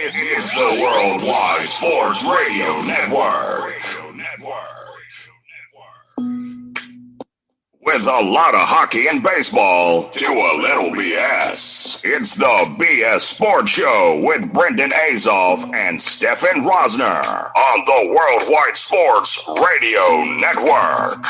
It is the Worldwide Sports Radio Network. With a lot of hockey and baseball to a little BS. It's the BS Sports Show with Brendan Azoff and Stefan Rosner on the Worldwide Sports Radio Network.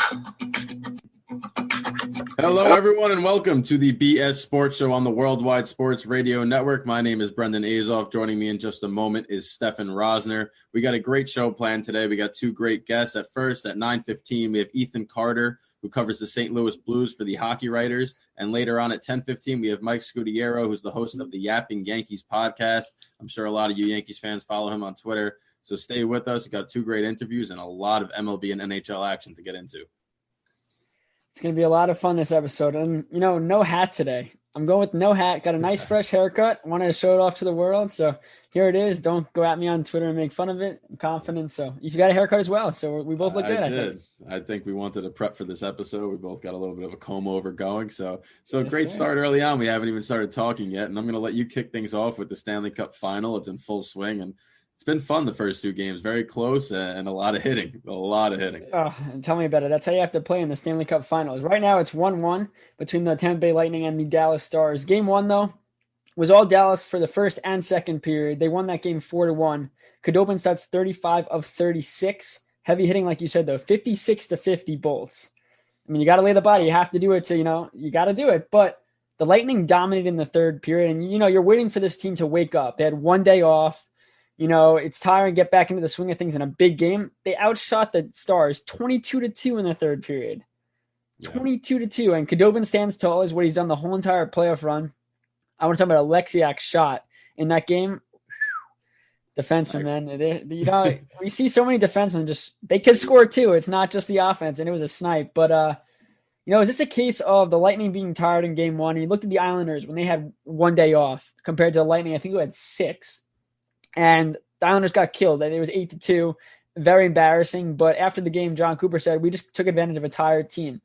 Hello, everyone, and welcome to the BS Sports Show on the Worldwide Sports Radio Network. My name is Brendan Azoff. Joining me in just a moment is Stefan Rosner. We got a great show planned today. We got two great guests. At first, at 9:15, we have Ethan Carter, who covers the St. Louis Blues for the Hockey Writers. And later on at 10:15, we have Mike Scudiero, who's the host of the Yapping Yankees podcast. I'm sure a lot of you Yankees fans follow him on Twitter. So stay with us. We've got two great interviews and a lot of MLB and NHL action to get into. It's going to be a lot of fun this episode. And, no hat today. I'm going with no hat. Got a nice fresh haircut. Wanted to show it off to the world. So here it is. Don't go at me on Twitter and make fun of it. I'm confident. So you got a haircut as well. So we both look good. I think we wanted to prep for this episode. We both got a little bit of a comb over going. So yes, great start early on. We haven't even started talking yet. And I'm going to let you kick things off with the Stanley Cup final. It's in full swing. And it's been fun the first two games. Very close and a lot of hitting. Oh, tell me about it. That's how you have to play in the Stanley Cup finals. Right now it's 1-1 between the Tampa Bay Lightning and the Dallas Stars. Game one, though, was all Dallas for the first and second period. They won that game 4-1. Khudobin starts 35 of 36. Heavy hitting, like you said, though, 56 to 50 bolts. I mean, you got to lay the body. You have to do it to, you got to do it. But the Lightning dominated in the third period. And, you're waiting for this team to wake up. They had one day off. It's tiring, get back into the swing of things in a big game. They outshot the Stars 22-2 in the third period. 22-2. And Khudobin stands tall is what he's done the whole entire playoff run. I want to talk about Alexiak's shot in that game. Defenseman, man. We see so many defensemen they could score too. It's not just the offense, and it was a snipe. But, is this a case of the Lightning being tired in game one? And you looked at the Islanders when they had one day off compared to the Lightning, I think who had 6. And the Islanders got killed. It was 8-2. Very embarrassing. But after the game, John Cooper said, we just took advantage of a tired team.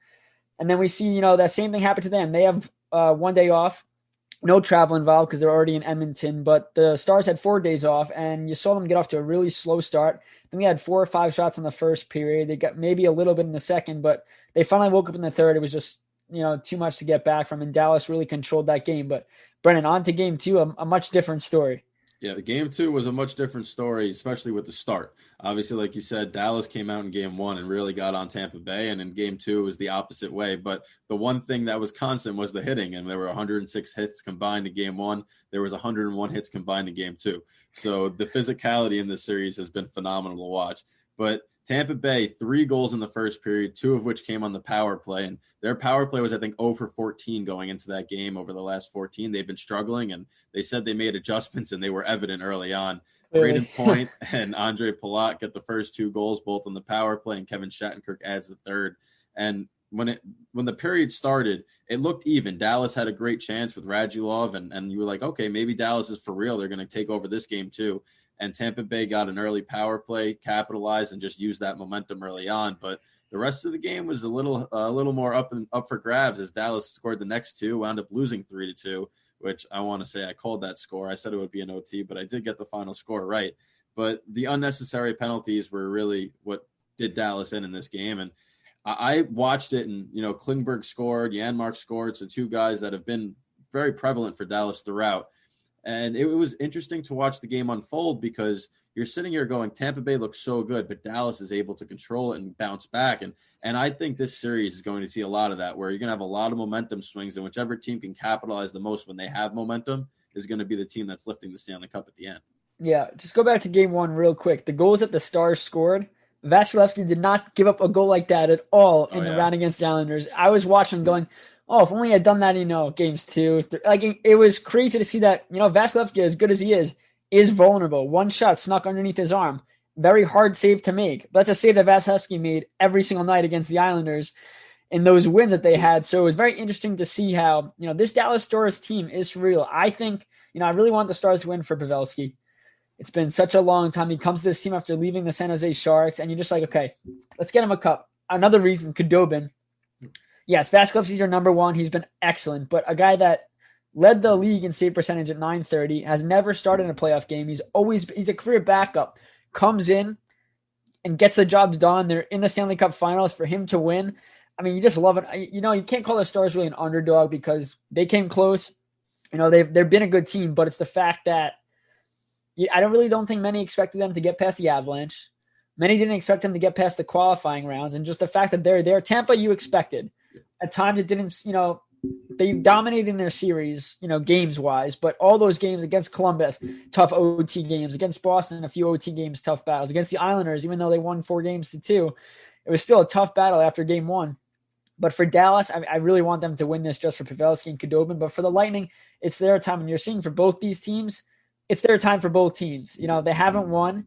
And then we see, that same thing happened to them. They have one day off, no travel involved because they're already in Edmonton. But the Stars had 4 days off, and you saw them get off to a really slow start. Then they had 4 or 5 shots in the first period. They got maybe a little bit in the second, but they finally woke up in the third. It was just, too much to get back from. And Dallas really controlled that game. But, Brennan, on to game two, a much different story. Yeah, the game two was a much different story, especially with the start. Obviously, like you said, Dallas came out in game one and really got on Tampa Bay, and in game two it was the opposite way. But the one thing that was constant was the hitting, and there were 106 hits combined in game one. There was 101 hits combined in game two. So the physicality in this series has been phenomenal to watch. But Tampa Bay, 3 goals in the first period, 2 of which came on the power play. And their power play was, I think, 0 for 14 going into that game over the last 14. They've been struggling, and they said they made adjustments, and they were evident early on. Braden Point and Andre Palat get the first 2 goals, both on the power play, and Kevin Shattenkirk adds the third. And when the period started, it looked even. Dallas had a great chance with Radulov, and you were like, okay, maybe Dallas is for real. They're going to take over this game too. And Tampa Bay got an early power play, capitalized, and just used that momentum early on. But the rest of the game was a little more up for grabs as Dallas scored the next 2, wound up losing 3-2, which I want to say I called that score. I said it would be an OT, but I did get the final score right. But the unnecessary penalties were really what did Dallas in this game. And I watched it, and Klingberg scored, Janmark scored, so 2 guys that have been very prevalent for Dallas throughout. And it was interesting to watch the game unfold because you're sitting here going, Tampa Bay looks so good, but Dallas is able to control it and bounce back. And I think this series is going to see a lot of that, where you're going to have a lot of momentum swings, and whichever team can capitalize the most when they have momentum is going to be the team that's lifting the Stanley Cup at the end. Yeah, just go back to game one real quick. The goals that the Stars scored, Vasilevsky did not give up a goal like that at all in the round against the Islanders. I was watching going, oh, if only I had done that, games 2. It was crazy to see that, Vasilevsky, as good as he is vulnerable. One shot snuck underneath his arm. Very hard save to make. But that's a save that Vasilevsky made every single night against the Islanders in those wins that they had. So it was very interesting to see how, this Dallas Stars team is for real. I think, I really want the Stars to win for Pavelski. It's been such a long time. He comes to this team after leaving the San Jose Sharks, and you're just like, okay, let's get him a cup. Another reason, Khudobin. Yes, Vasilevsky's your number one. He's been excellent, but a guy that led the league in save percentage at .930, has never started in a playoff game. He's a career backup, comes in and gets the jobs done. They're in the Stanley Cup Finals. For him to win, I mean, you just love it. You know, you can't call the Stars really an underdog because they came close. You know, they've been a good team, but it's the fact that I don't think many expected them to get past the Avalanche. Many didn't expect them to get past the qualifying rounds, and just the fact that they're there. Tampa, you expected. At times, it didn't. You know, they dominated in their series, you know, games-wise, but all those games against Columbus, tough OT games. Against Boston, a few OT games, tough battles. Against the Islanders, even though they won 4-2, it was still a tough battle after game one. But for Dallas, I really want them to win this just for Pavelski and Khudobin. But for the Lightning, it's their time. And you're seeing for both these teams, it's their time for both teams. You know, they haven't won.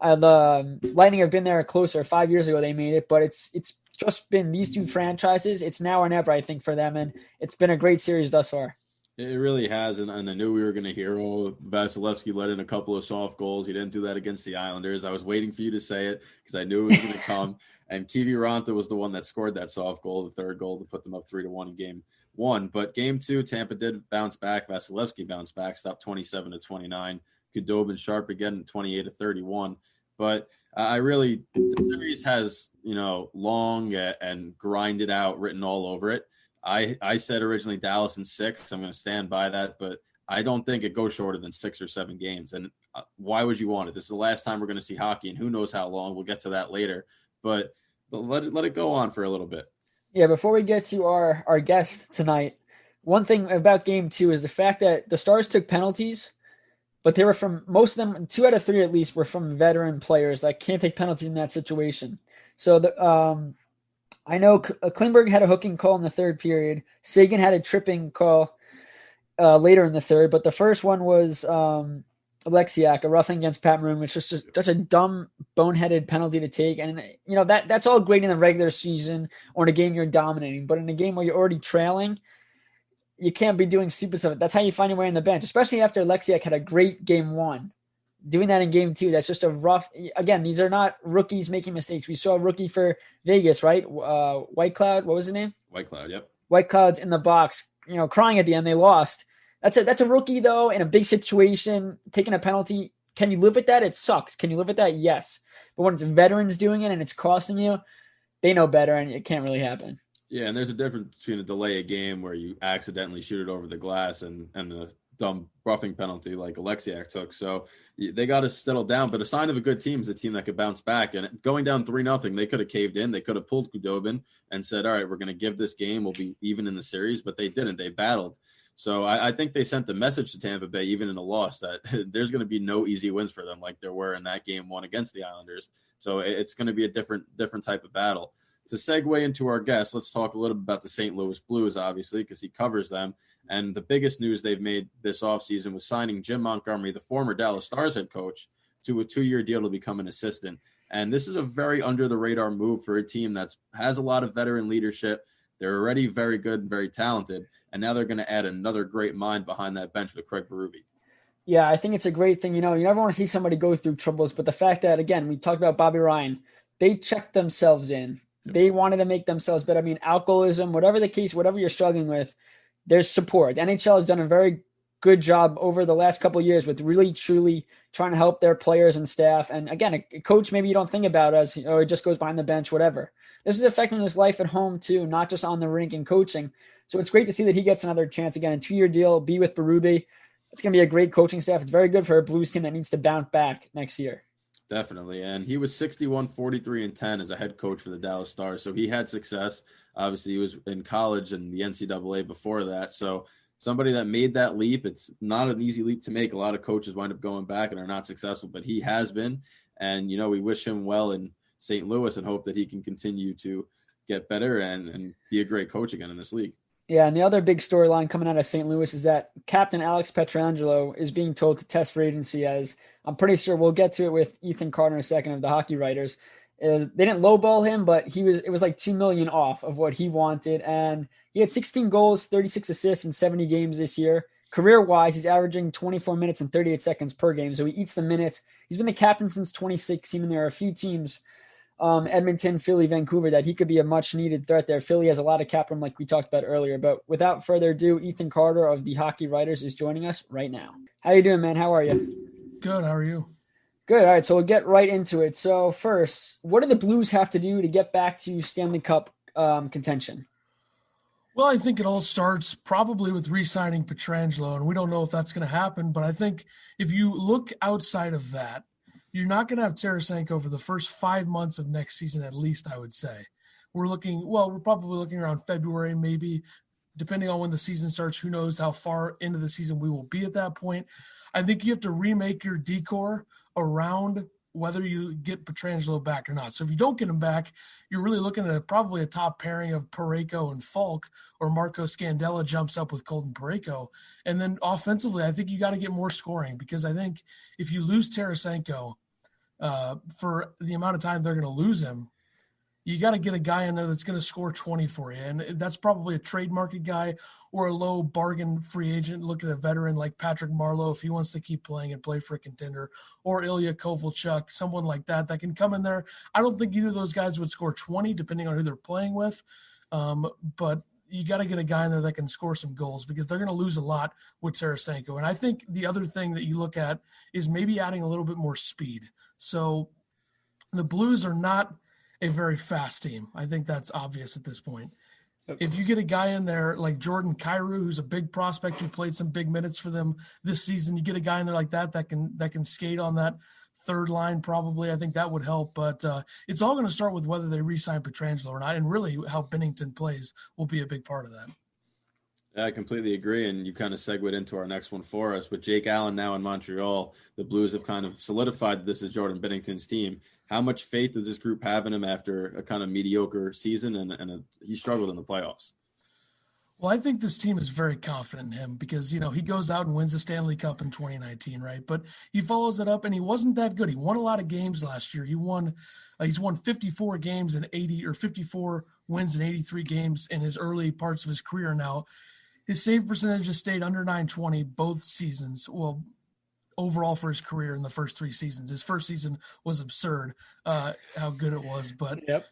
The Lightning have been there closer. 5 years ago they made it, but it's just been these two franchises. It's now or never, I think, for them, and it's been a great series thus far. It really has, and I knew we were going to hear, Vasilevsky let in a couple of soft goals. He didn't do that against the Islanders. I was waiting for you to say it because I knew it was going to come, and Kiviranta was the one that scored that soft goal, the third goal to put them up 3-1 in game one. But game two, Tampa did bounce back. Vasilevsky bounced back, stopped 27-29. Khudobin sharp again, 28-31. But the series has, you know, long and grinded out written all over it. I said originally Dallas in 6. I'm going to stand by that, but I don't think it goes shorter than 6 or 7 games. And why would you want it? This is the last time we're going to see hockey, and who knows how long. We'll get to that later. But let it go on for a little bit. Yeah, before we get to our guest tonight, one thing about game 2 is the fact that the Stars took penalties, but they were from, most of them, 2 out of 3 at least, were from veteran players that can't take penalties in that situation. So I know Klingberg had a hooking call in the third period. Sagan had a tripping call later in the third, but the first one was Alexiak, a roughing against Pat Maroon, which was just such a dumb, boneheaded penalty to take. And, you know, that's all great in the regular season or in a game you're dominating. But in a game where you're already trailing, you can't be doing stupid stuff. That's how you find your way on the bench, especially after Alexiak had a great game 1. Doing that in game 2, that's just a rough. Again, these are not rookies making mistakes. We saw a rookie for Vegas, right? Whitecloud, what was his name? Whitecloud, yep. Whitecloud's in the box, you know, crying at the end. They lost. That's a rookie though in a big situation, taking a penalty. Can you live with that? It sucks. Can you live with that? Yes. But when it's veterans doing it and it's costing you, they know better, and it can't really happen. Yeah, and there's a difference between a delay a game where you accidentally shoot it over the glass and a dumb roughing penalty like Alexiak took. So they got to settle down. But a sign of a good team is a team that could bounce back. And going down 3-0, they could have caved in. They could have pulled Khudobin and said, all right, we're going to give this game. We'll be even in the series. But they didn't. They battled. So I think they sent the message to Tampa Bay, even in a loss, that there's going to be no easy wins for them like there were in that game 1 against the Islanders. So it's going to be a different type of battle. To segue into our guest, let's talk a little bit about the St. Louis Blues, obviously, because he covers them. And the biggest news they've made this offseason was signing Jim Montgomery, the former Dallas Stars head coach, to a 2-year deal to become an assistant. And this is a very under-the-radar move for a team that has a lot of veteran leadership. They're already very good and very talented, and now they're going to add another great mind behind that bench with Craig Berube. Yeah, I think it's a great thing. You know, you never want to see somebody go through troubles, but the fact that, again, we talked about Bobby Ryan, they checked themselves in. They wanted to make themselves better. I mean, alcoholism, whatever the case, whatever you're struggling with, there's support. The NHL has done a very good job over the last couple of years with really, truly trying to help their players and staff. And again, a coach maybe you don't think about as, you know, it just goes behind the bench, whatever. This is affecting his life at home too, not just on the rink and coaching. So it's great to see that he gets another chance again, a 2-year deal, be with Berube. It's going to be a great coaching staff. It's very good for a Blues team that needs to bounce back next year. Definitely. And he was 61, 43, and 10 as a head coach for the Dallas Stars. So he had success. Obviously, he was in college and the NCAA before that. So somebody that made that leap, it's not an easy leap to make. A lot of coaches wind up going back and are not successful, but he has been. And, you know, we wish him well in St. Louis and hope that he can continue to get better and be a great coach again in this league. Yeah, and the other big storyline coming out of St. Louis is that Captain Alex Pietrangelo is being told to test for agency, as I'm pretty sure we'll get to it with Ethan Carter in a second of the Hockey Writers. They didn't lowball him, but it was like $2 million off of what he wanted. And he had 16 goals, 36 assists in 70 games this year. Career-wise, he's averaging 24 minutes and 38 seconds per game, so he eats the minutes. He's been the captain since 2016, and there are a few teams Edmonton, Philly, Vancouver, that he could be a much-needed threat there. Philly has a lot of cap room like we talked about earlier. But without further ado, Ethan Carter of the Hockey Writers is joining us right now. How you doing, man? How are you? Good. How are you? Good. All right, so we'll get right into it. So first, what do the Blues have to do to get back to Stanley Cup contention? Well, I think it all starts probably with re-signing Pietrangelo, and we don't know if that's going to happen. But I think if you look outside of that, you're not going to have Tarasenko for the first 5 months of next season, at least, I would say. We're probably looking around February, maybe, depending on when the season starts. Who knows how far into the season we will be at that point. I think you have to remake your decor around whether you get Pietrangelo back or not. So if you don't get him back, you're really looking at probably a top pairing of Parayko and Falk, or Marco Scandella jumps up with Colton Parayko. And then offensively, I think you got to get more scoring, because I think if you lose Tarasenko for the amount of time they're going to lose him, you got to get a guy in there that's going to score 20 for you. And that's probably a trade market guy or a low bargain free agent. Look at a veteran like Patrick Marleau if he wants to keep playing and play for a contender, or Ilya Kovalchuk, someone like that can come in there. I don't think either of those guys would score 20 depending on who they're playing with. But you got to get a guy in there that can score some goals, because they're going to lose a lot with Tarasenko. And I think the other thing that you look at is maybe adding a little bit more speed. So the Blues are not a very fast team. I think that's obvious at this point. If you get a guy in there like Jordan Kyrou, who's a big prospect who played some big minutes for them this season, you get a guy in there like that can skate on that third line probably. I think that would help. But it's all going to start with whether they re-sign Pietrangelo or not, and really how Binnington plays will be a big part of that. Yeah, I completely agree, and you kind of segued into our next one for us. With Jake Allen now in Montreal, the Blues have kind of solidified that this is Jordan Binnington's team. How much faith does this group have in him after a kind of mediocre season and he struggled in the playoffs? Well, I think this team is very confident in him because, he goes out and wins the Stanley Cup in 2019, right? But he follows it up, and he wasn't that good. He won a lot of games last year. He's won 54 games and 54 wins in 83 games in his early parts of his career now. His save percentage has stayed under .920 both seasons. Well, overall for his career in the first 3 seasons. His first season was absurd, how good it was. But yep.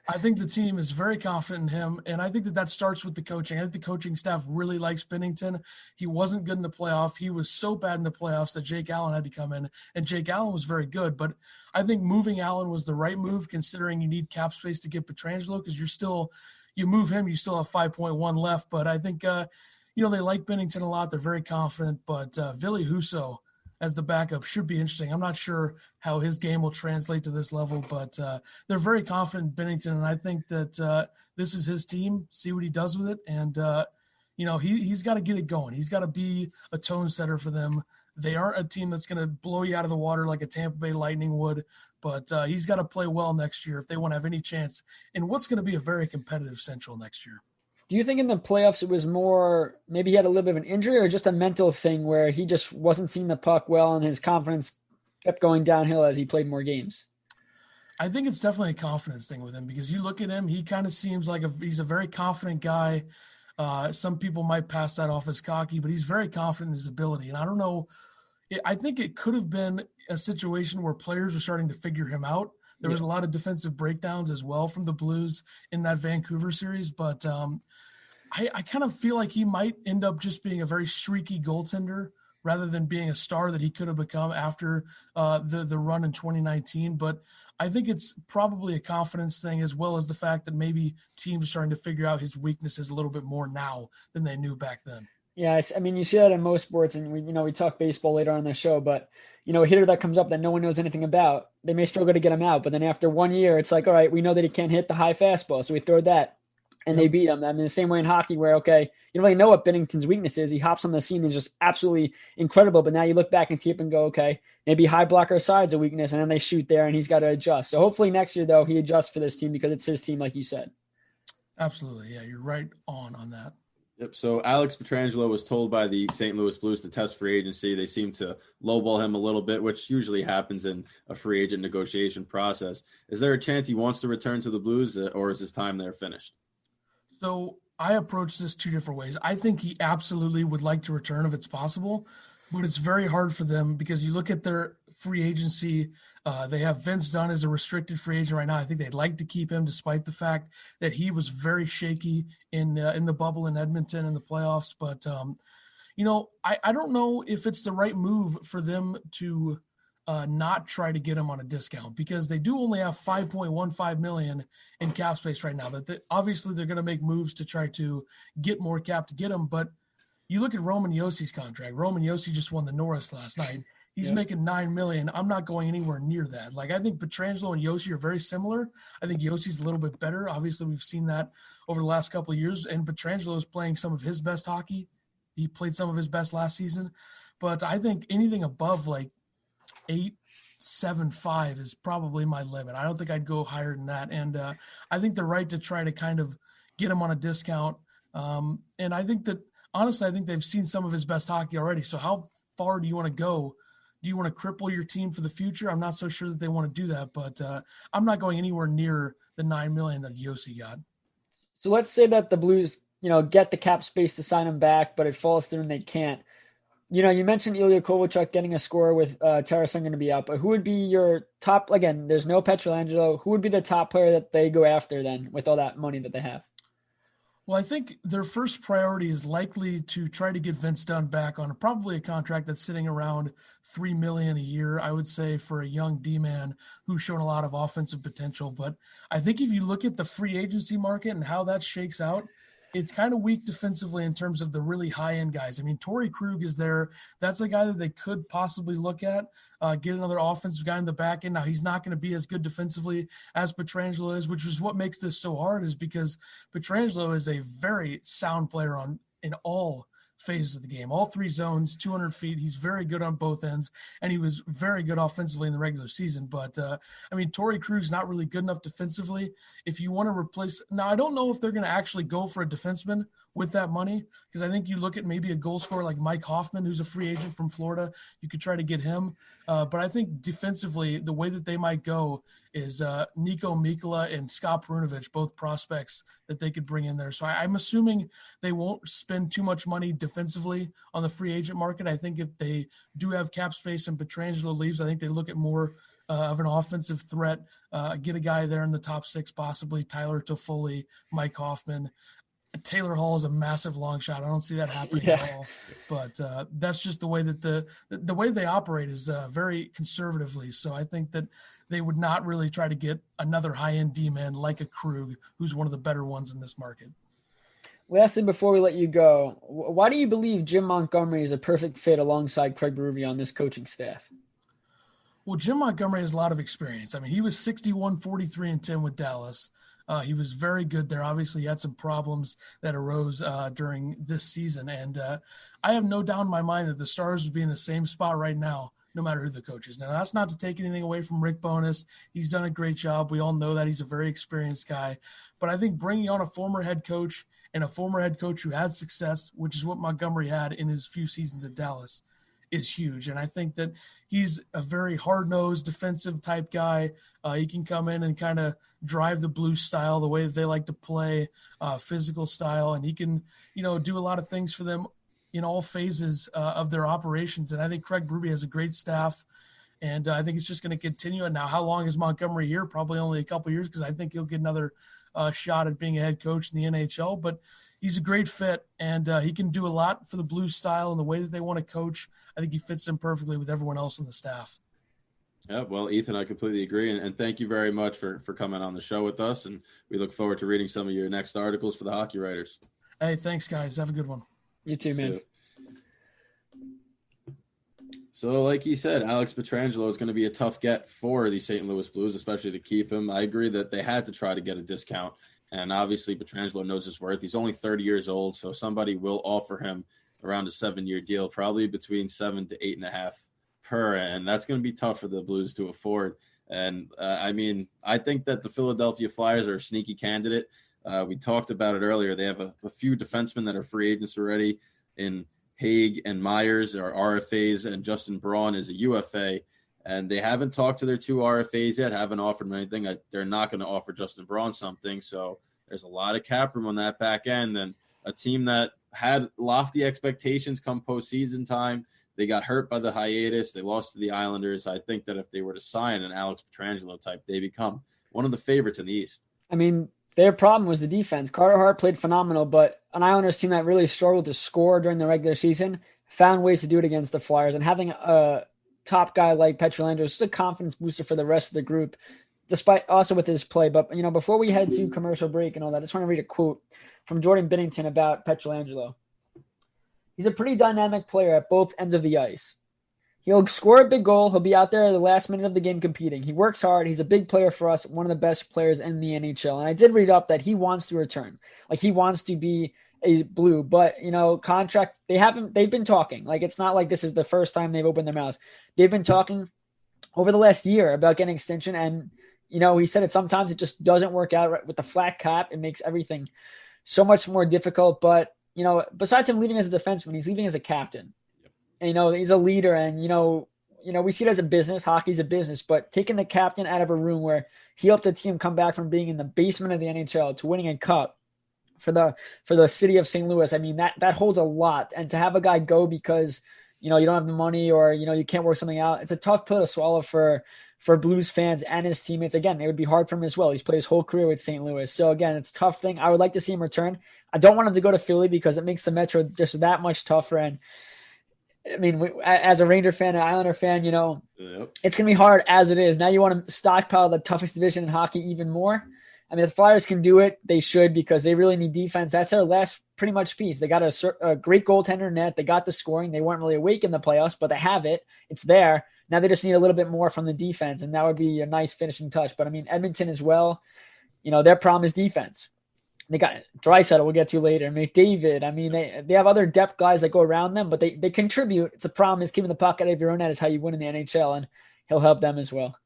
I think the team is very confident in him, and I think that starts with the coaching. I think the coaching staff really likes Binnington. He wasn't good in the playoff. He was so bad in the playoffs that Jake Allen had to come in, and Jake Allen was very good. But I think moving Allen was the right move, considering you need cap space to get Pietrangelo, because you move him, you still have 5.1 left. But I think, they like Binnington a lot. They're very confident. But Ville Husso as the backup should be interesting. I'm not sure how his game will translate to this level, but they're very confident in Binnington. And I think that this is his team, see what he does with it. And, he's got to get it going. He's got to be a tone setter for them. They aren't a team that's going to blow you out of the water like a Tampa Bay Lightning would, but he's got to play well next year if they want to have any chance in what's going to be a very competitive Central next year. Do you think in the playoffs it was more maybe he had a little bit of an injury, or just a mental thing where he just wasn't seeing the puck well and his confidence kept going downhill as he played more games? I think it's definitely a confidence thing with him, because you look at him, he kind of seems like he's a very confident guy. Some people might pass that off as cocky, but he's very confident in his ability. And I don't know, I think it could have been a situation where players were starting to figure him out. There was a lot of defensive breakdowns as well from the Blues in that Vancouver series, but I kind of feel like he might end up just being a very streaky goaltender rather than being a star that he could have become after the run in 2019. But I think it's probably a confidence thing, as well as the fact that maybe teams are starting to figure out his weaknesses a little bit more now than they knew back then. Yeah, I mean, you see that in most sports, and we talk baseball later on in the show, but a hitter that comes up that no one knows anything about, they may struggle to get him out, but then after 1 year, it's like, all right, we know that he can't hit the high fastball, so we throw that, and they beat him. I mean, the same way in hockey, where you don't really know what Binnington's weakness is. He hops on the scene and is just absolutely incredible, but now you look back and tape and go, okay, maybe high blocker side's a weakness, and then they shoot there, and he's got to adjust. So hopefully next year, though, he adjusts for this team, because it's his team, like you said. Absolutely, yeah, you're right on that. Yep. So Alex Pietrangelo was told by the St. Louis Blues to test free agency. They seem to lowball him a little bit, which usually happens in a free agent negotiation process. Is there a chance he wants to return to the Blues, or is his time there finished? So I approach this 2 different ways. I think he absolutely would like to return if it's possible, But it's very hard for them because you look at their free agency. They have Vince Dunn as a restricted free agent right now. I think they'd like to keep him despite the fact that he was very shaky in the bubble in Edmonton in the playoffs. But, I don't know if it's the right move for them to not try to get him on a discount because they do only have $5.15 million in cap space right now. Obviously, they're going to make moves to try to get more cap to get him, but you look at Roman Yossi's contract. Roman Yossi just won the Norris last night. He's making $9 million. I'm not going anywhere near that. Like, I think Pietrangelo and Yossi are very similar. I think Yossi's a little bit better. Obviously, we've seen that over the last couple of years. And Pietrangelo is playing some of his best hockey. He played some of his best last season. But I think anything above like 8.75 is probably my limit. I don't think I'd go higher than that. And I think they're right to try to kind of get him on a discount. And I think that, honestly, I think they've seen some of his best hockey already. So how far do you want to go? Do you want to cripple your team for the future? I'm not so sure that they want to do that, but I'm not going anywhere near the $9 million that Yossi got. So let's say that the Blues, get the cap space to sign him back, but it falls through and they can't. You mentioned Ilya Kovalchuk getting a score with Tarasenko going to be out, but who would be your top? Again, there's no Pietrangelo. Who would be the top player that they go after then with all that money that they have? Well, I think their first priority is likely to try to get Vince Dunn back on probably a contract that's sitting around $3 million a year, I would say, for a young D-man who's shown a lot of offensive potential. But I think if you look at the free agency market and how that shakes out, it's kind of weak defensively in terms of the really high-end guys. I mean, Torrey Krug is there. That's a guy that they could possibly look at, get another offensive guy in the back end. Now, he's not going to be as good defensively as Pietrangelo is, which is what makes this so hard, is because Pietrangelo is a very sound player in all phases of the game, all three zones, 200 feet. He's very good on both ends, and he was very good offensively in the regular season. But, Torrey Krug's not really good enough defensively. If you want to replace – now, I don't know if they're going to actually go for a defenseman with that money, because I think you look at maybe a goal scorer like Mike Hoffman, who's a free agent from Florida. You could try to get him. But I think defensively, the way that they might go is Nico Mikkola and Scott Perunovich, both prospects that they could bring in there. So I'm assuming they won't spend too much money defensively on the free agent market. I think if they do have cap space and Pietrangelo leaves, I think they look at more of an offensive threat, get a guy there in the top six, possibly Tyler Toffoli, Mike Hoffman. Taylor Hall is a massive long shot. I don't see that happening at all. But that's just the way that the way they operate is very conservatively. So I think that they would not really try to get another high-end D-man like a Krug, who's one of the better ones in this market. Lastly, before we let you go, why do you believe Jim Montgomery is a perfect fit alongside Craig Berube on this coaching staff? Well, Jim Montgomery has a lot of experience. I mean, he was 61, 43, and 10 with Dallas. He was very good there. Obviously, he had some problems that arose during this season. And I have no doubt in my mind that the Stars would be in the same spot right now, no matter who the coach is. Now, that's not to take anything away from Rick Bowness. He's done a great job. We all know that. He's a very experienced guy. But I think bringing on a former head coach and a former head coach who had success, which is what Montgomery had in his few seasons at Dallas, is huge. And I think that he's a very hard-nosed defensive type guy. He can come in and kind of drive the Blues style, the way that they like to play, physical style. And he can, do a lot of things for them in all phases of their operations. And I think Craig Berube has a great staff. And I think it's just going to continue. And now, how long is Montgomery here? Probably only a couple of years, because I think he'll get another shot at being a head coach in the NHL. But he's a great fit, and he can do a lot for the Blues style and the way that they want to coach. I think he fits in perfectly with everyone else on the staff. Yeah, well, Ethan, I completely agree. And thank you very much for coming on the show with us. And we look forward to reading some of your next articles for the Hockey Writers. Hey, thanks, guys. Have a good one. You too, man. So like he said, Alex Pietrangelo is going to be a tough get for the St. Louis Blues, especially to keep him. I agree that they had to try to get a discount. And obviously, Pietrangelo knows his worth. He's only 30 years old, so somebody will offer him around a 7-year deal, probably between 7 to 8.5 per, and that's going to be tough for the Blues to afford. And, I think that the Philadelphia Flyers are a sneaky candidate. We talked about it earlier. They have a few defensemen that are free agents already in Haig and Myers are RFAs, and Justin Braun is a UFA. And they haven't talked to their two RFAs yet, haven't offered them anything. They're not going to offer Justin Braun something. So there's a lot of cap room on that back end. And a team that had lofty expectations come postseason time, They got hurt by the hiatus. They lost to the Islanders. I think that if they were to sign an Alex Pietrangelo type, they become one of the favorites in the East. I mean, their problem was the defense. Carter Hart played phenomenal, but an Islanders team that really struggled to score during the regular season found ways to do it against the Flyers. And having a top guy like Pietrangelo is just a confidence booster for the rest of the group, despite also with his play. But, before we head to commercial break and all that, I just want to read a quote from Jordan Binnington about Pietrangelo. He's a pretty dynamic player at both ends of the ice. He'll score a big goal. He'll be out there at the last minute of the game competing. He works hard. He's a big player for us, one of the best players in the NHL. And I did read up that he wants to return. Like, he wants to be a Blue. But, contract, they've been talking. Like, it's not like this is the first time they've opened their mouths. They've been talking over the last year about getting extension. And, he said it sometimes it just doesn't work out with the flat cap. It makes everything so much more difficult. But, besides him leaving as a defenseman, he's leaving as a captain. And, he's a leader, and, we see it as a business. Hockey's a business, but taking the captain out of a room where he helped the team come back from being in the basement of the NHL to winning a cup for the city of St. Louis, I mean, that holds a lot. And to have a guy go because, you don't have the money or, you can't work something out, it's a tough pill to swallow for Blues fans and his teammates. Again, it would be hard for him as well. He's played his whole career with St. Louis. So, again, it's a tough thing. I would like to see him return. I don't want him to go to Philly because it makes the Metro just that much tougher. And, I mean, as a Ranger fan, an Islander fan, It's going to be hard as it is. Now you want to stockpile the toughest division in hockey even more. I mean, the Flyers can do it. They should because they really need defense. That's their last pretty much piece. They got a great goaltender net. They got the scoring. They weren't really awake in the playoffs, but they have it. It's there. Now they just need a little bit more from the defense, and that would be a nice finishing touch. But, I mean, Edmonton as well, their problem is defense. They got Draisaitl, we'll get to later. McDavid. I mean, they have other depth guys that go around them, but they contribute. It's a problem is keeping the puck out of your own net is how you win in the NHL, and he'll help them as well.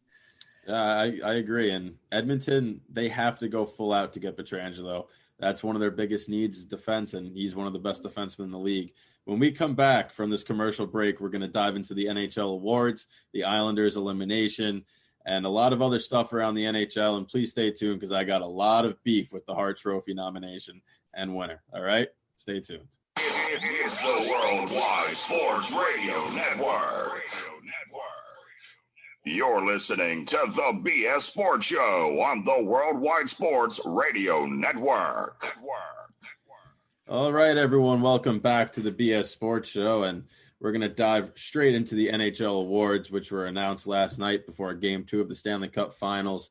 I agree. And Edmonton, they have to go full out to get Pietrangelo. That's one of their biggest needs is defense, and he's one of the best defensemen in the league. When we come back from this commercial break, we're going to dive into the NHL awards, the Islanders elimination, and a lot of other stuff around the NHL. And please stay tuned because I got a lot of beef with the Hart Trophy nomination and winner. All right? Stay tuned. It's the Worldwide Sports Radio Network. You're listening to the BS Sports Show on the Worldwide Sports Radio Network. All right, everyone. Welcome back to the BS Sports Show. And we're going to dive straight into the NHL awards, which were announced last night before Game 2 of the Stanley Cup Finals.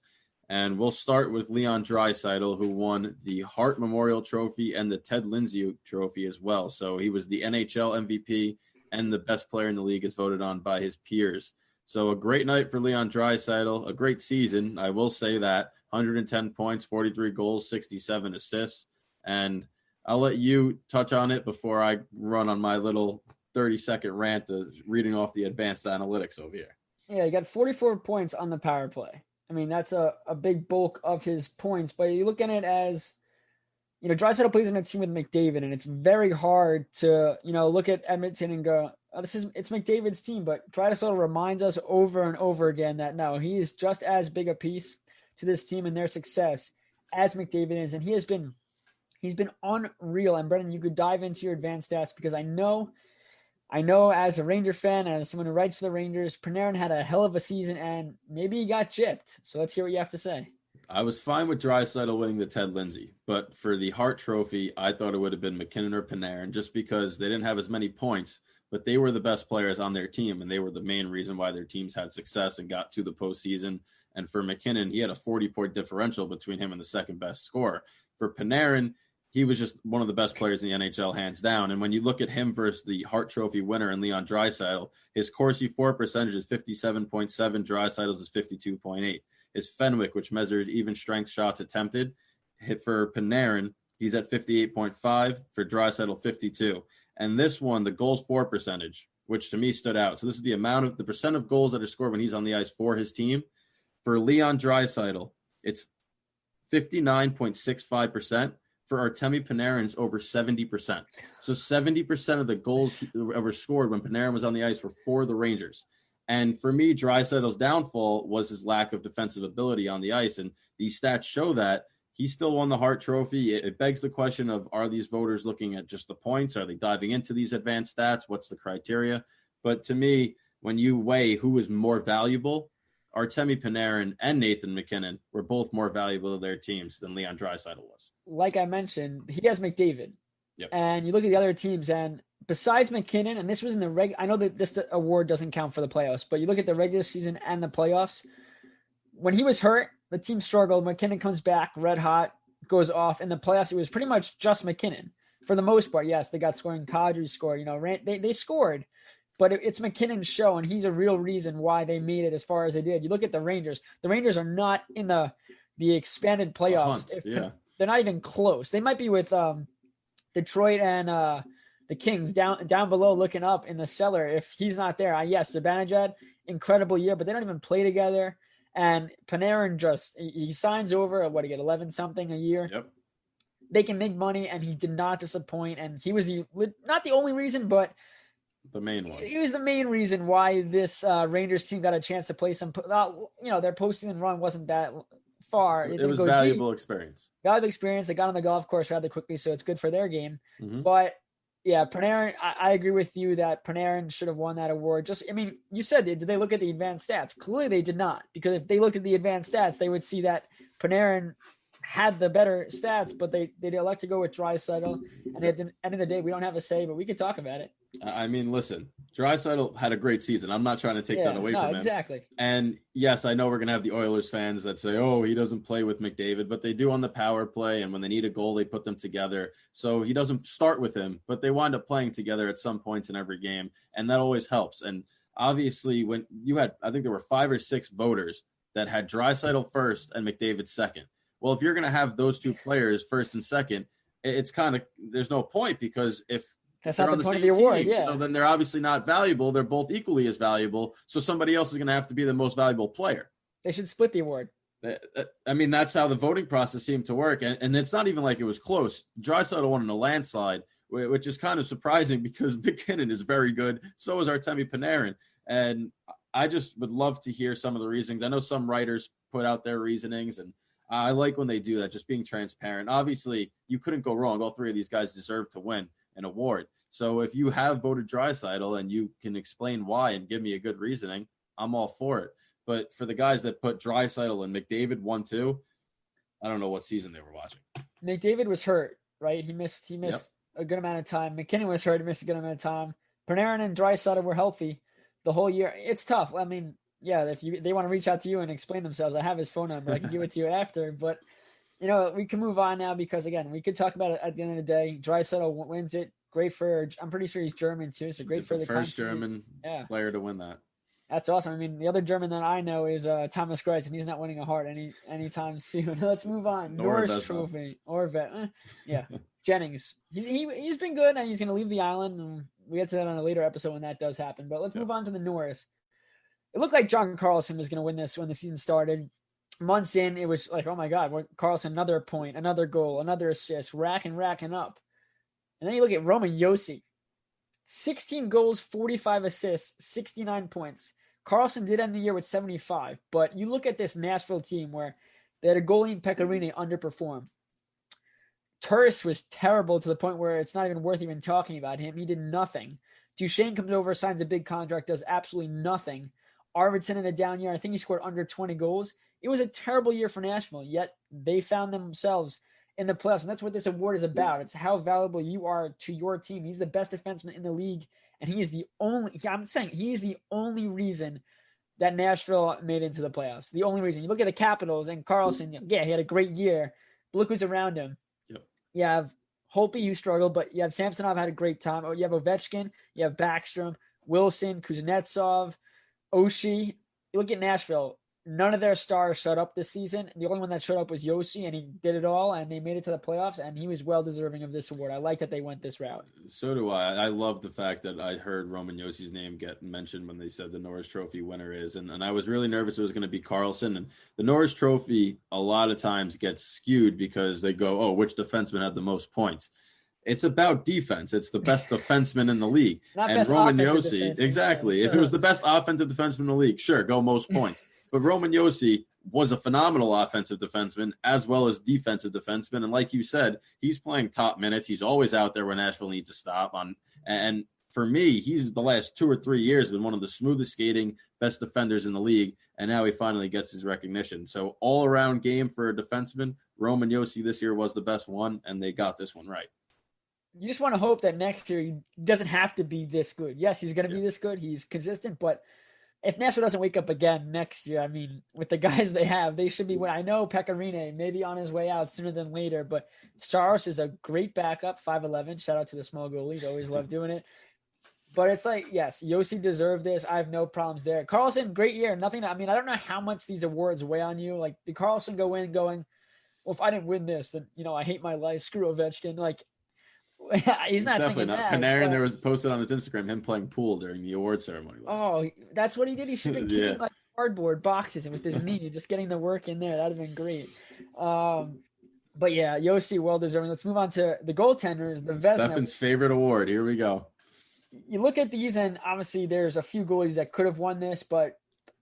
And we'll start with Leon Draisaitl, who won the Hart Memorial Trophy and the Ted Lindsay Trophy as well. So he was the NHL MVP and the best player in the league as voted on by his peers. So a great night for Leon Draisaitl, a great season. I will say that 110 points, 43 goals, 67 assists. And I'll let you touch on it before I run on my little 30-second rant of reading off the advanced analytics over here. Yeah, he got 44 points on the power play. I mean, that's a big bulk of his points, but you look at it as, Draisaitl plays in a team with McDavid, and it's very hard to, look at Edmonton and go, it's McDavid's team, but Draisaitl reminds us over and over again that no, he is just as big a piece to this team and their success as McDavid is, and he's been unreal. And Brendan, you could dive into your advanced stats because I know as a Ranger fan, as someone who writes for the Rangers, Panarin had a hell of a season and maybe he got gypped. So let's hear what you have to say. I was fine with Draisaitl winning the Ted Lindsay, but for the Hart Trophy, I thought it would have been McKinnon or Panarin just because they didn't have as many points, but they were the best players on their team, and they were the main reason why their teams had success and got to the postseason. And for McKinnon, he had a 40-point differential between him and the second best scorer. For Panarin, he was just one of the best players in the NHL, hands down. And when you look at him versus the Hart Trophy winner and Leon Draisaitl, his Corsi for percentage is 57.7, Draisaitl's is 52.8. His Fenwick, which measures even strength shots attempted, hit for Panarin, he's at 58.5, for Draisaitl 52. And this one, the goals for percentage, which to me stood out. So this is the percent of goals that are scored when he's on the ice for his team. For Leon Draisaitl, it's 59.65%. For Artemi Panarin's over 70%. So 70% of the goals were scored when Panarin was on the ice were for the Rangers. And for me, Draisaitl's downfall was his lack of defensive ability on the ice. And these stats show that he still won the Hart Trophy. It begs the question of, are these voters looking at just the points? Are they diving into these advanced stats? What's the criteria? But to me, when you weigh who was more valuable, Artemi Panarin and Nathan McKinnon were both more valuable to their teams than Leon Draisaitl was. Like I mentioned, he has McDavid. Yep. And you look at the other teams, and besides McKinnon, and this was in the I know that this award doesn't count for the playoffs, but you look at the regular season and the playoffs. When he was hurt, the team struggled. McKinnon comes back red hot, goes off. In the playoffs, it was pretty much just McKinnon for the most part. Yes, they got scoring. Kadri scored. They scored, but it's McKinnon's show, and he's a real reason why they made it as far as they did. You look at the Rangers. The Rangers are not in the expanded playoffs. They're not even close. They might be with Detroit and the Kings down below looking up in the cellar if he's not there. Yes, Zibanejad, incredible year, but they don't even play together. And Panarin he signs over at what, he get 11 something a year. Yep. They can make money, and he did not disappoint. And he was not the only reason, but the main one. He was the main reason why this Rangers team got a chance to play some. Their postseason run wasn't that far. It was valuable experience. Valuable experience. They got on the golf course rather quickly, so it's good for their game. Mm-hmm. But yeah, Panarin, I agree with you that Panarin should have won that award. You said, did they look at the advanced stats? Clearly they did not, because if they looked at the advanced stats, they would see that Panarin had the better stats, but they elect to go with Draisaitl. And at the end of the day, we don't have a say, but we could talk about it. I mean, listen, Draisaitl had a great season. I'm not trying to take that away from him. Exactly. And yes, I know we're going to have the Oilers fans that say, oh, he doesn't play with McDavid, but they do on the power play. And when they need a goal, they put them together. So he doesn't start with him, but they wind up playing together at some points in every game. And that always helps. And obviously when you had, I think there were 5 or 6 voters that had Draisaitl first and McDavid second. Well, if you're going to have those two players first and second, it's kind of, there's no point, because if that's they're not on the the point same of the award, team, then they're obviously not valuable. They're both equally as valuable. So somebody else is going to have to be the most valuable player. They should split the award. I mean, that's how the voting process seemed to work. And it's not even like it was close. Draisaitl won in a landslide, which is kind of surprising because McKinnon is very good. So is Artemi Panarin. And I just would love to hear some of the reasonings. I know some writers put out their reasonings, and I like when they do that, just being transparent. Obviously, you couldn't go wrong. All 3 of these guys deserve to win an award. So if you have voted Draisaitl and you can explain why and give me a good reasoning, I'm all for it. But for the guys that put Draisaitl and McDavid 1-2, I don't know what season they were watching. McDavid was hurt, right? He missed a good amount of time. McKinnon was hurt. He missed a good amount of time. Panarin and Draisaitl were healthy the whole year. It's tough. I mean, yeah, if they want to reach out to you and explain themselves, I have his phone number. I can give it to you after. But, we can move on now because, again, we could talk about it at the end of the day. Draisaitl wins it. Great I'm pretty sure he's German, too, so great for the first country. German player to win that. That's awesome. I mean, the other German that I know is Thomas Greiss, and he's not winning a Hart anytime soon. Let's move on. Norris Trophy. Orvet. Yeah. Jennings. He's been good, and he's going to leave the island. And we'll get to that on a later episode when that does happen. But let's move on to the Norris. It looked like John Carlson was going to win this when the season started. Months in, it was like, oh my God, Carlson, another point, another goal, another assist, racking up. And then you look at Roman Josi, 16 goals, 45 assists, 69 points. Carlson did end the year with 75, but you look at this Nashville team where they had a goalie in Pecorini underperform. Turris was terrible to the point where it's not even worth even talking about him. He did nothing. Duchesne comes over, signs a big contract, does absolutely nothing. Arvidsson in a down year. I think he scored under 20 goals. It was a terrible year for Nashville, yet they found themselves in the playoffs, and that's what this award is about. It's how valuable you are to your team. He's the best defenseman in the league, and he is the only reason that Nashville made it into the playoffs. The only reason. You look at the Capitals and Carlson, yeah, he had a great year, but look who's around him. Yep. You have Holtby, who struggled, but you have Samsonov had a great time. You have Ovechkin, you have Backstrom, Wilson, Kuznetsov, Oshie. You look at Nashville. None of their stars showed up this season. The only one that showed up was Josi, and he did it all, and they made it to the playoffs, and he was well deserving of this award. I like that they went this route. So do I. I love the fact that I heard Roman Josi's name get mentioned when they said the Norris Trophy winner is, and I was really nervous it was going to be Carlson. And the Norris Trophy a lot of times gets skewed because they go, oh, which defenseman had the most points? It's about defense. It's the best defenseman in the league. And Roman Josi, exactly. If it was the best offensive defenseman in the league, sure, go most points. But Roman Josi was a phenomenal offensive defenseman as well as defensive defenseman. And like you said, he's playing top minutes. He's always out there when Nashville needs to stop on. And for me, he's the last 2 or 3 years been one of the smoothest skating, best defenders in the league, and now he finally gets his recognition. So all-around game for a defenseman, Roman Josi this year was the best one, and they got this one right. You just want to hope that next year he doesn't have to be this good. Yes, he's going to be this good. He's consistent, but if Nashville doesn't wake up again next year, I mean, with the guys they have, they should be. I know Pecorine may be on his way out sooner than later, but Saros is a great backup, 5'11". Shout out to the small goalies. Always love doing it. But it's like, yes, Josi deserved this. I have no problems there. Carlson, great year. Nothing. I mean, I don't know how much these awards weigh on you. Like, did Carlson go in going, well, if I didn't win this, then, I hate my life. Screw Ovechkin. Like, he's not definitely not. That, Panarin, there was posted on his Instagram him playing pool during the award ceremony. That's what he did. He should have been kicking like cardboard boxes and with his knee, just getting the work in there. That'd have been great. But yeah, Josi, well deserving. Let's move on to the goaltenders. The Vezina. Stefan's favorite award. Here we go. You look at these, and obviously there's a few goalies that could have won this, but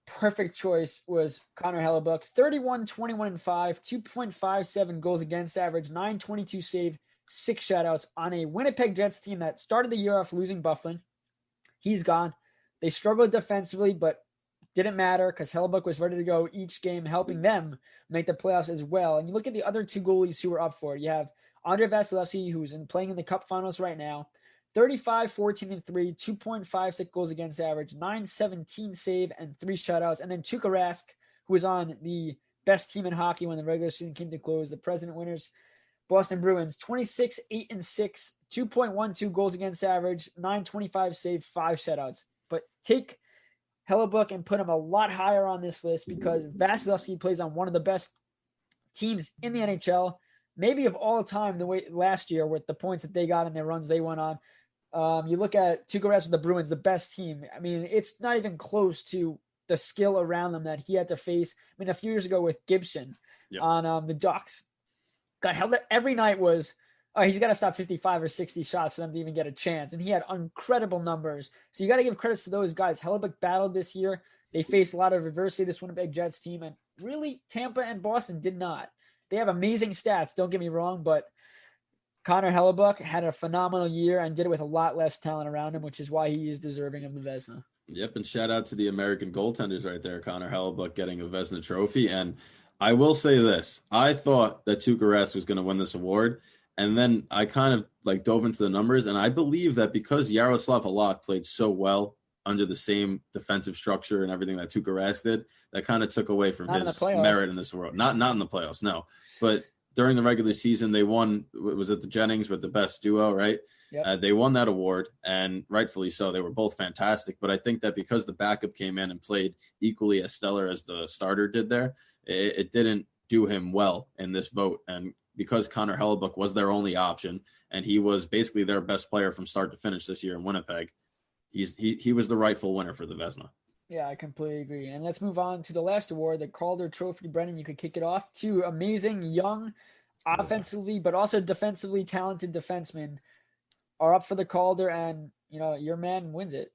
perfect choice was Connor Hellebuyck. 31, 21, and 5, 2.57 goals against average, 922 save, 6 shutouts on a Winnipeg Jets team that started the year off losing Bufflin. He's gone. They struggled defensively, but didn't matter because Hellebuyck was ready to go each game, helping them make the playoffs as well. And you look at the other 2 goalies who were up for it. You have Andrei Vasilevsky, who's playing in the Cup Finals right now. 35, 14, and 3, 2.56 goals against average, 917 save, and 3 shutouts. And then Tuukka Rask, who was on the best team in hockey when the regular season came to close, the President winners, Boston Bruins, 26, 8, and 6, 2.12 goals against average, 925 save, 5 shutouts. But take Hellebuyck and put him a lot higher on this list because Vasilevsky plays on one of the best teams in the NHL, maybe of all time, the way last year with the points that they got and their runs they went on. You look at Tuukka Rask with the Bruins, the best team. I mean, it's not even close to the skill around them that he had to face. I mean, a few years ago with Gibson on the Ducks, got held up every night was, he's got to stop 55 or 60 shots for them to even get a chance. And he had incredible numbers. So you got to give credits to those guys. Hellebuyck battled this year. They faced a lot of adversity, this Winnipeg Jets team. And really, Tampa and Boston did not. They have amazing stats, don't get me wrong, but Connor Hellebuyck had a phenomenal year and did it with a lot less talent around him, which is why he is deserving of the Vezina. Yep, and shout out to the American goaltenders right there. Connor Hellebuyck getting a Vezina trophy. And I will say this. I thought that Tuukka Rask was going to win this award, and then I kind of dove into the numbers, and I believe that because Yaroslav Halak played so well under the same defensive structure and everything that Tuukka Rask did, that kind of took away from his merit in this award. Not in the playoffs, no. But during the regular season, they won, was it the Jennings with the best duo, right? Yep. They won that award, and rightfully so. They were both fantastic. But I think that because the backup came in and played equally as stellar as the starter did there, it didn't do him well in this vote. And because Connor Hellebuyck was their only option, and he was basically their best player from start to finish this year in Winnipeg, he was the rightful winner for the Vezina. Yeah, I completely agree. And let's move on to the last award, the Calder Trophy. Brendan, you could kick it off. 2 amazing, young, offensively, but also defensively talented defensemen are up for the Calder, and, your man wins it.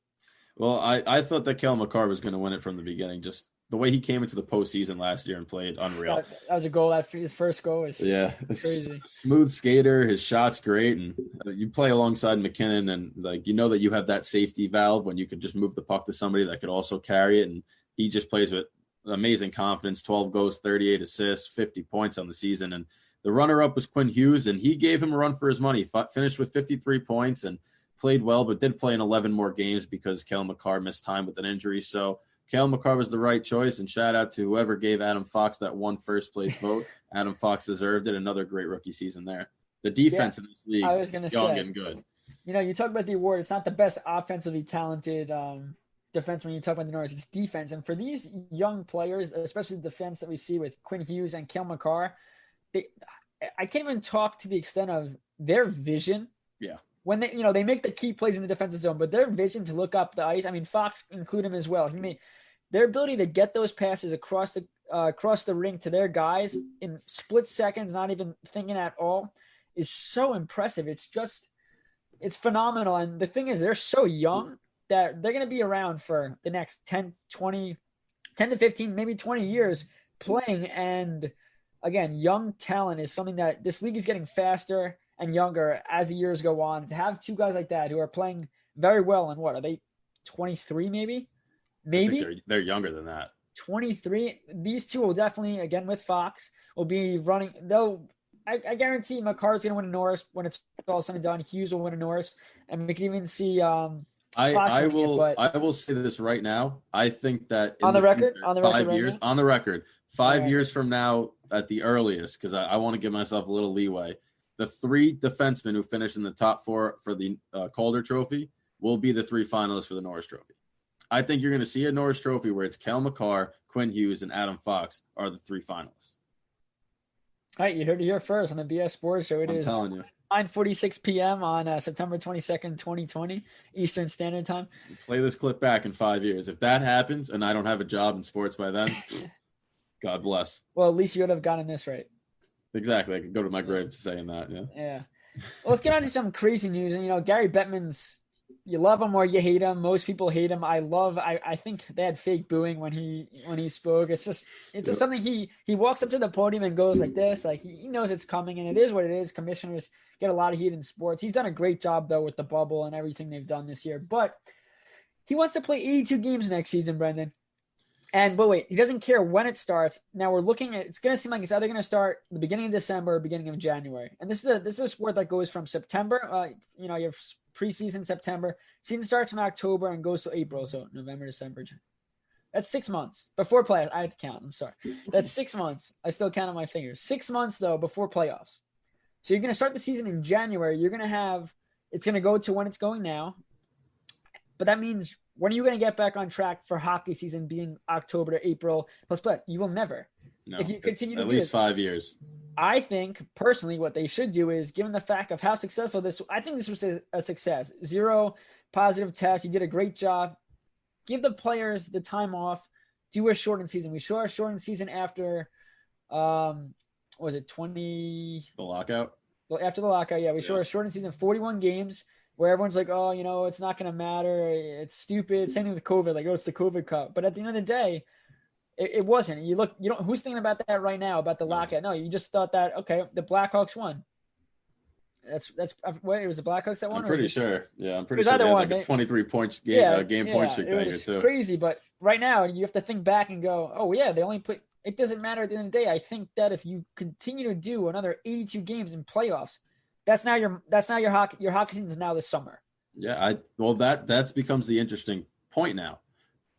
Well, I thought that Cale Makar was going to win it from the beginning. Just the way he came into the postseason last year and played, unreal. That was a goal. His first goal was crazy. Smooth skater. His shot's great. And you play alongside McKinnon, and that you have that safety valve when you could just move the puck to somebody that could also carry it. And he just plays with amazing confidence, 12 goals, 38 assists, 50 points on the season. And the runner-up was Quinn Hughes, and he gave him a run for his money. Finished with 53 points and played well, but did play in 11 more games because Cale Makar missed time with an injury. So Cale Makar was the right choice, and shout out to whoever gave Adam Fox that one first-place vote. Adam Fox deserved it. Another great rookie season there. The defense in this league, young and good. You talk about the award. It's not the best offensively talented defense when you talk about the Norris. It's defense. And for these young players, especially the defense that we see with Quinn Hughes and Cale Makar, I can't even talk to the extent of their vision. Yeah. When they make the key plays in the defensive zone, but their vision to look up the ice. I mean, Fox include him as well. Their ability to get those passes across the ring to their guys in split seconds, not even thinking at all, is so impressive. It's phenomenal. And the thing is, they're so young that they're going to be around for the next 10 to 15, maybe 20 years playing. And again, young talent is something that this league is getting faster and younger as the years go on. To have 2 guys like that who are playing very well. And what are they? 23 maybe? Maybe I think they're younger than that. 23. These two will definitely, again with Fox, will be running. I guarantee McCarr's going to win a Norris when it's all said and done. Hughes will win a Norris, and we can even see Fox I winning will it. But I will say this right now. I think that in on the record, future, on the record, 5 right years, now? on the record, 5 Right. years from now at the earliest, because I want to give myself a little leeway. The 3 defensemen who finished in the top 4 for the Calder Trophy will be the 3 finalists for the Norris Trophy. I think you're going to see a Norris Trophy where it's Kel McCarr, Quinn Hughes, and Adam Fox are the 3 finalists. All right, you heard it here first on the BS Sports Show. I'm telling you. 9:46 p.m. on September 22nd, 2020, Eastern Standard Time. Play this clip back in 5 years. If that happens and I don't have a job in sports by then, God bless. Well, at least you would have gotten this right. Exactly. I could go to my grave saying that. Yeah. Yeah. Well, let's get on to some crazy news. And, Gary Bettman's, you love him or you hate him. Most people hate him. I think they had fake booing when he spoke. It's just something he walks up to the podium and goes like this. Like he knows it's coming, and it is what it is. Commissioners get a lot of heat in sports. He's done a great job, though, with the bubble and everything they've done this year. But he wants to play 82 games next season, Brendan. But wait, he doesn't care when it starts. Now we're looking at, it's going to seem like it's either going to start the beginning of December or beginning of January. And this is a sport that goes from September, you have preseason September, season starts in October and goes to April. So November, December, January. That's 6 months before playoffs. I had to count. I'm sorry. That's 6 months. I still count on my fingers. 6 months though, before playoffs. So you're going to start the season in January. You're going to have, it's going to go to when it's going now. But that means, when are you going to get back on track for hockey season being October to April plus play? You will never. No, if you continue to at do least this. 5 years. I think personally what they should do is, given the fact of how successful I think this was a success. 0 positive tests. You did a great job. Give the players the time off. Do a shortened season. We saw a shortened season after, what was it, 20? The lockout? Well, after the lockout, yeah. We saw a shortened season, 41 games, where everyone's like, oh, it's not going to matter. It's stupid. Same thing with COVID. Like, it's the COVID Cup. But at the end of the day, it wasn't. Who's thinking about that right now, about the lockout? No, you just thought that, okay, the Blackhawks won. It was the Blackhawks that won? I'm pretty sure. Yeah, I'm pretty sure they had one. like a 23 point game point streak that year, too. Crazy, but right now, you have to think back and go, oh, yeah, they only play. It doesn't matter at the end of the day. I think that if you continue to do another 82 games in playoffs, that's now your hockey season is now this summer. Yeah, that becomes the interesting point now.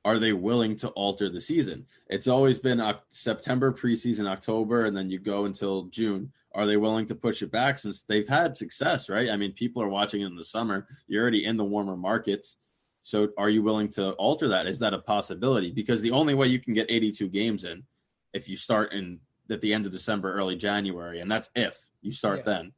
Are they willing to alter the season? It's always been September preseason, October, and then you go until June. Are they willing to push it back since they've had success, right? I mean, people are watching it in the summer. You're already in the warmer markets. So are you willing to alter that? Is that a possibility? Because the only way you can get 82 games in, if you start at the end of December, early January, and that's if you start then,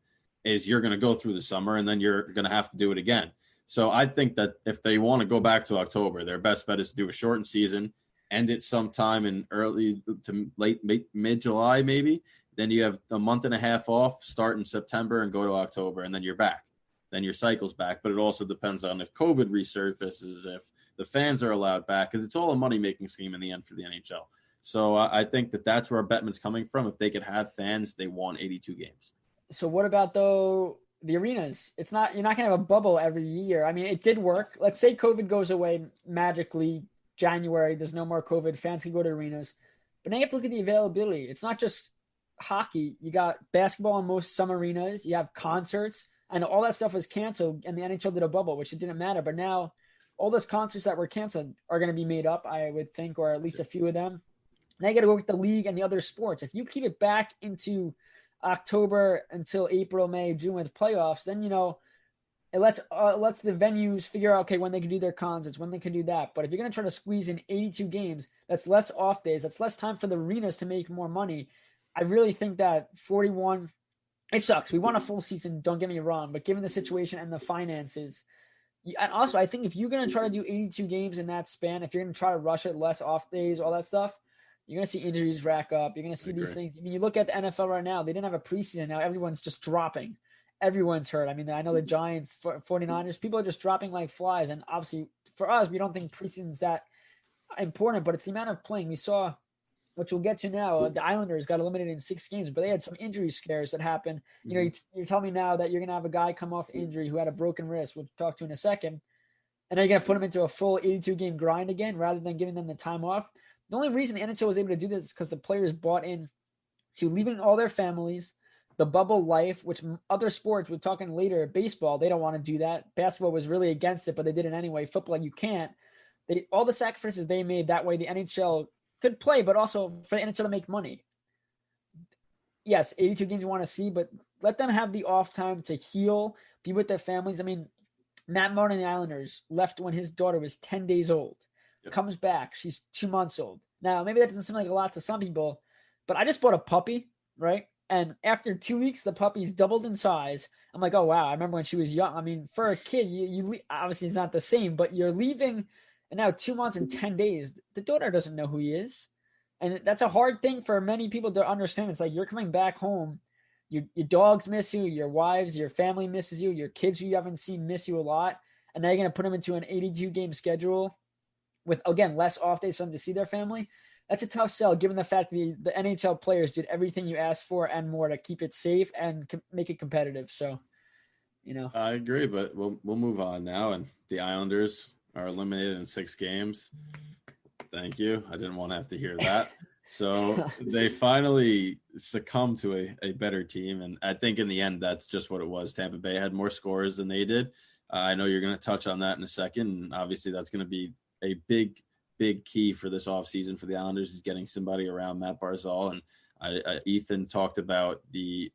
is you're going to go through the summer and then you're going to have to do it again. So I think that if they want to go back to October, their best bet is to do a shortened season, end it sometime in early to late mid-July maybe. Then you have a month and a half off, start in September and go to October, and then you're back. Then your cycle's back. But it also depends on if COVID resurfaces, if the fans are allowed back, because it's all a money-making scheme in the end for the NHL. So I think that's where Bettman's coming from. If they could have fans, they want 82 games. So what about, though, the arenas? You're not going to have a bubble every year. I mean, it did work. Let's say COVID goes away magically January. There's no more COVID. Fans can go to arenas. But now you have to look at the availability. It's not just hockey. You got basketball in most some arenas. You have concerts. And all that stuff was canceled, and the NHL did a bubble, which it didn't matter. But now all those concerts that were canceled are going to be made up, I would think, or at least a few of them. Now you got to go with the league and the other sports. If you keep it back into October until April, May, June with playoffs, then, it lets the venues figure out, okay, when they can do their concerts, when they can do that. But if you're going to try to squeeze in 82 games, that's less off days. That's less time for the arenas to make more money. I really think that 41, it sucks. We want a full season, don't get me wrong, but given the situation and the finances, and also I think if you're going to try to do 82 games in that span, if you're going to try to rush it, less off days, all that stuff, you're going to see injuries rack up. You're going to see these things. I mean, you look at the NFL right now, they didn't have a preseason. Now everyone's just dropping. Everyone's hurt. I mean, I know the Giants, 49ers, people are just dropping like flies. And obviously for us, we don't think preseason's that important, but it's the amount of playing. We saw, which we'll get to now, the Islanders got eliminated in 6 games, but they had some injury scares that happened. You know, you're telling me now that you're going to have a guy come off injury who had a broken wrist, we'll talk to in a second. And now you're going to put them into a full 82-game grind again rather than giving them the time off. The only reason the NHL was able to do this is because the players bought in to leaving all their families, the bubble life, which other sports, we're talking later, baseball, they don't want to do that. Basketball was really against it, but they did it anyway. Football, you can't. All the sacrifices they made, that way the NHL could play, but also for the NHL to make money. Yes, 82 games you want to see, but let them have the off time to heal, be with their families. I mean, Matt Martin and the Islanders left when his daughter was 10 days old. Yep. Comes back, she's 2 months old. Now, maybe that doesn't seem like a lot to some people, but I just bought a puppy, right? And after 2 weeks, the puppy's doubled in size. I'm like, oh, wow. I remember when she was young. I mean, for a kid, you obviously it's not the same, but you're leaving, and now 2 months and 10 days, the daughter doesn't know who he is. And that's a hard thing for many people to understand. It's like you're coming back home. Your dogs miss you. Your wives, your family misses you. Your kids who you haven't seen miss you a lot. And now you're going to put them into an 82-game schedule with, again, less off days for them to see their family. That's a tough sell, given the fact that the NHL players did everything you asked for and more to keep it safe and make it competitive. So, I agree, but we'll move on now. And the Islanders are eliminated in 6 games. Thank you. I didn't want to have to hear that. So they finally succumbed to a better team. And I think in the end, that's just what it was. Tampa Bay had more scores than they did. I know you're going to touch on that in a second. And obviously that's going to be a big key for this offseason for the Islanders is getting somebody around Matt Barzal. And Ethan talked about the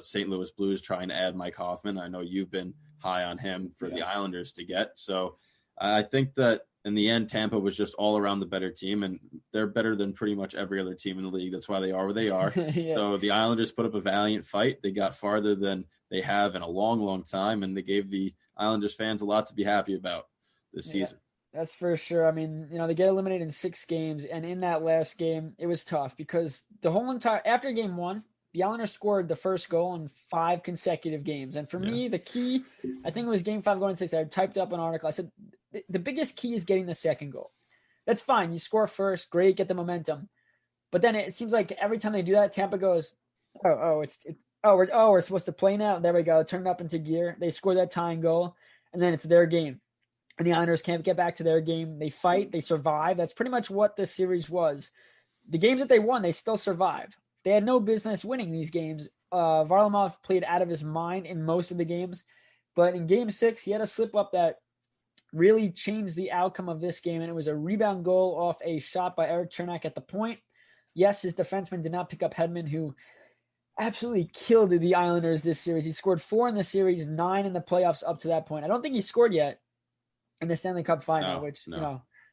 St. Louis Blues trying to add Mike Hoffman. I know you've been high on him for the Islanders to get. So I think that in the end, Tampa was just all around the better team, and they're better than pretty much every other team in the league. That's why they are where they are. Yeah. So the Islanders put up a valiant fight. They got farther than they have in a long, long time, and they gave the Islanders fans a lot to be happy about this season. That's for sure. I mean, they get eliminated in 6 games, and in that last game, it was tough because the whole after game 1, the Islanders scored the first goal in 5 consecutive games. And for me, the key, I think it was game 5 going 6. I typed up an article. I said, the biggest key is getting the second goal. That's fine. You score first, great, get the momentum. But then it seems like every time they do that, Tampa goes, we're supposed to play now. There we go. Turn it up into gear. They score that tying goal, and then it's their game. And the Islanders can't get back to their game. They fight, they survive. That's pretty much what this series was. The games that they won, they still survived. They had no business winning these games. Varlamov played out of his mind in most of the games. But in game 6, he had a slip up that really changed the outcome of this game, and it was a rebound goal off a shot by Eric Chernak at the point. Yes, his defenseman did not pick up Hedman, who absolutely killed the Islanders this series. He scored 4 in the series, 9 in the playoffs up to that point. I don't think he scored yet in the Stanley Cup final,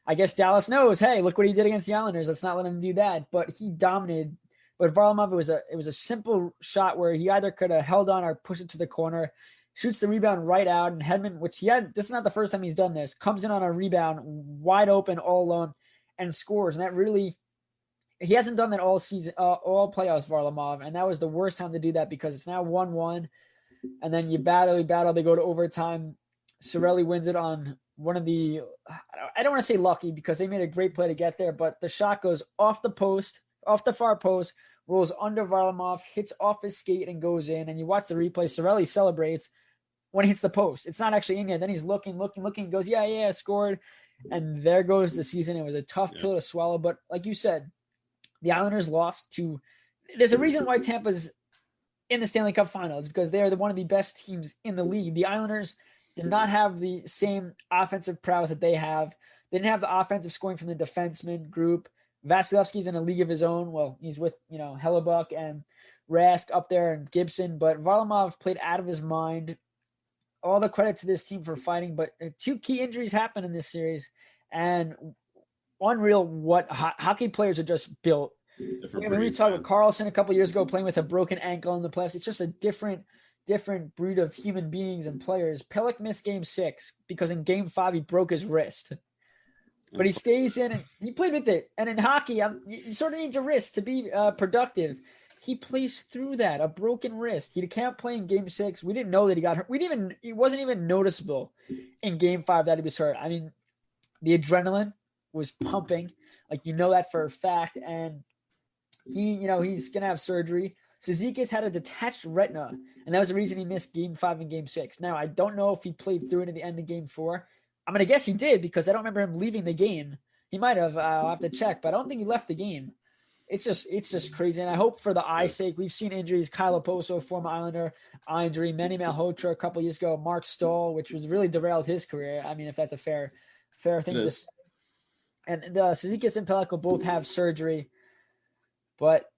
I guess Dallas knows, hey, look what he did against the Islanders. Let's not let him do that. But he dominated. But Varlamov, it was a simple shot where he either could have held on or pushed it to the corner, shoots the rebound right out, and Hedman, this is not the first time he's done this, comes in on a rebound, wide open, all alone, and scores. And that really, he hasn't done that all season, all playoffs, Varlamov, and that was the worst time to do that because it's now 1-1, and then you battle, they go to overtime. Cirelli wins it on one of the, I don't want to say lucky because they made a great play to get there, but the shot goes off the far post, rolls under Varlamov, hits off his skate and goes in. And you watch the replay. Cirelli celebrates when he hits the post. It's not actually in yet. Then he's looking, goes, yeah, scored. And there goes the season. It was a tough pill to swallow. But like you said, the Islanders lost to – there's a reason why Tampa's in the Stanley Cup Finals because they are one of the best teams in the league. The Islanders did not have the same offensive prowess that they have. They didn't have the offensive scoring from the defenseman group. Vasilevsky's in a league of his own. Well, he's with, Hellebuck and Rask up there and Gibson, but Varlamov played out of his mind. All the credit to this team for fighting, but 2 key injuries happened in this series, and unreal what hockey players are just built. We talked about Carlson a couple years ago playing with a broken ankle in the playoffs. It's just a different breed of human beings and players. Pelech missed game 6 because in game 5 he broke his wrist. But he stays in and he played with it. And in hockey, you sort of need your wrist to be productive. He plays through that, a broken wrist. He can't play in game 6. We didn't know that he got hurt. It wasn't even noticeable in game 5 that he was hurt. I mean, the adrenaline was pumping. Like, that for a fact. And he's going to have surgery. Cizikas had a detached retina, and that was the reason he missed game 5 and game 6. Now, I don't know if he played through it at the end of game 4. I'm going to guess he did because I don't remember him leaving the game. He might have. I'll have to check, but I don't think he left the game. It's just crazy. And I hope for the eye's sake, we've seen injuries. Kyle Oposo, former Islander, eye injury. Manny Malhotra a couple years ago. Mark Stahl, which was really derailed his career. I mean, if that's a fair thing to say. And Cizikas and Pellico both have surgery. But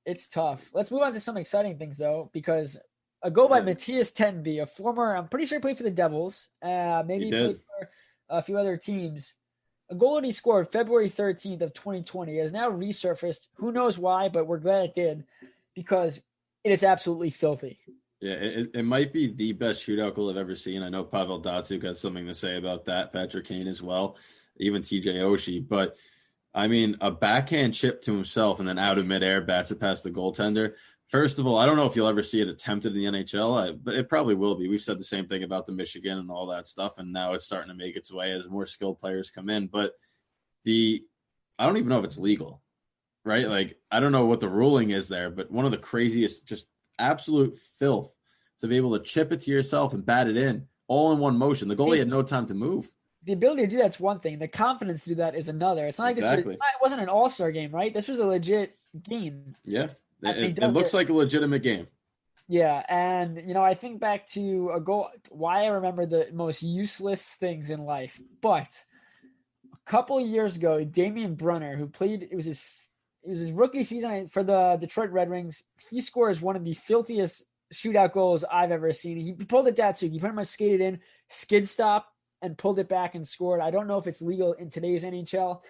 it's tough. Let's move on to some exciting things, though, because a goal by Matthias Tenby, a former, I'm pretty sure he played for the Devils. Maybe he played for a few other teams. A goal that he scored February 13th of 2020 has now resurfaced. Who knows why, but we're glad it did because it is absolutely filthy. Yeah, it might be the best shootout goal I've ever seen. I know Pavel Datsyuk has something to say about that, Patrick Kane as well, even TJ Oshie. But, I mean, a backhand chip to himself and then out of midair bats it past the goaltender. First of all, I don't know if you'll ever see it attempted in the NHL, but it probably will be. We've said the same thing about the Michigan and all that stuff, and now it's starting to make its way as more skilled players come in. But I don't even know if it's legal, right? Like, I don't know what the ruling is there, but one of the craziest, just absolute filth to be able to chip it to yourself and bat it in all in one motion. The goalie had no time to move. The ability to do that's one thing. The confidence to do that is another. It's not just it wasn't an all-star game, right? This was a legit game. Yeah. It looks like a legitimate game. Yeah, and, I think back to a goal, why I remember the most useless things in life. But a couple of years ago, Damian Brunner, who played, it was his rookie season for the Detroit Red Wings. He scores one of the filthiest shootout goals I've ever seen. He pulled a Datsyuk. He pretty much skated in, skid stop, and pulled it back and scored. I don't know if it's legal in today's NHL,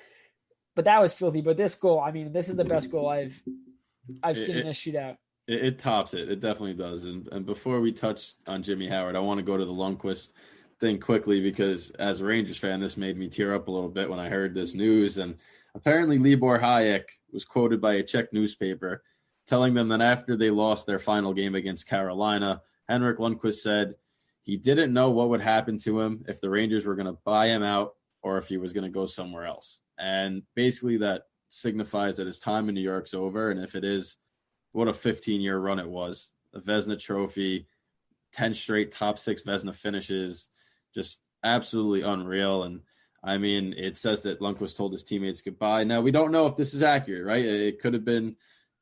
but that was filthy. But this goal, I mean, this is the best goal I've seen in a shootout. It tops it. It definitely does. And before we touch on Jimmy Howard, I want to go to the Lundqvist thing quickly because as a Rangers fan, this made me tear up a little bit when I heard this news. And apparently Libor Hayek was quoted by a Czech newspaper telling them that after they lost their final game against Carolina, Henrik Lundqvist said he didn't know what would happen to him if the Rangers were going to buy him out or if he was going to go somewhere else. And basically that signifies that his time in New York's over. And if it is, what a 15-year run it was. The Vezina Trophy, 10 straight top 6 Vezina finishes, just absolutely unreal. And I mean, it says that Lundqvist told his teammates goodbye. Now, we don't know if this is accurate, right? It could have been,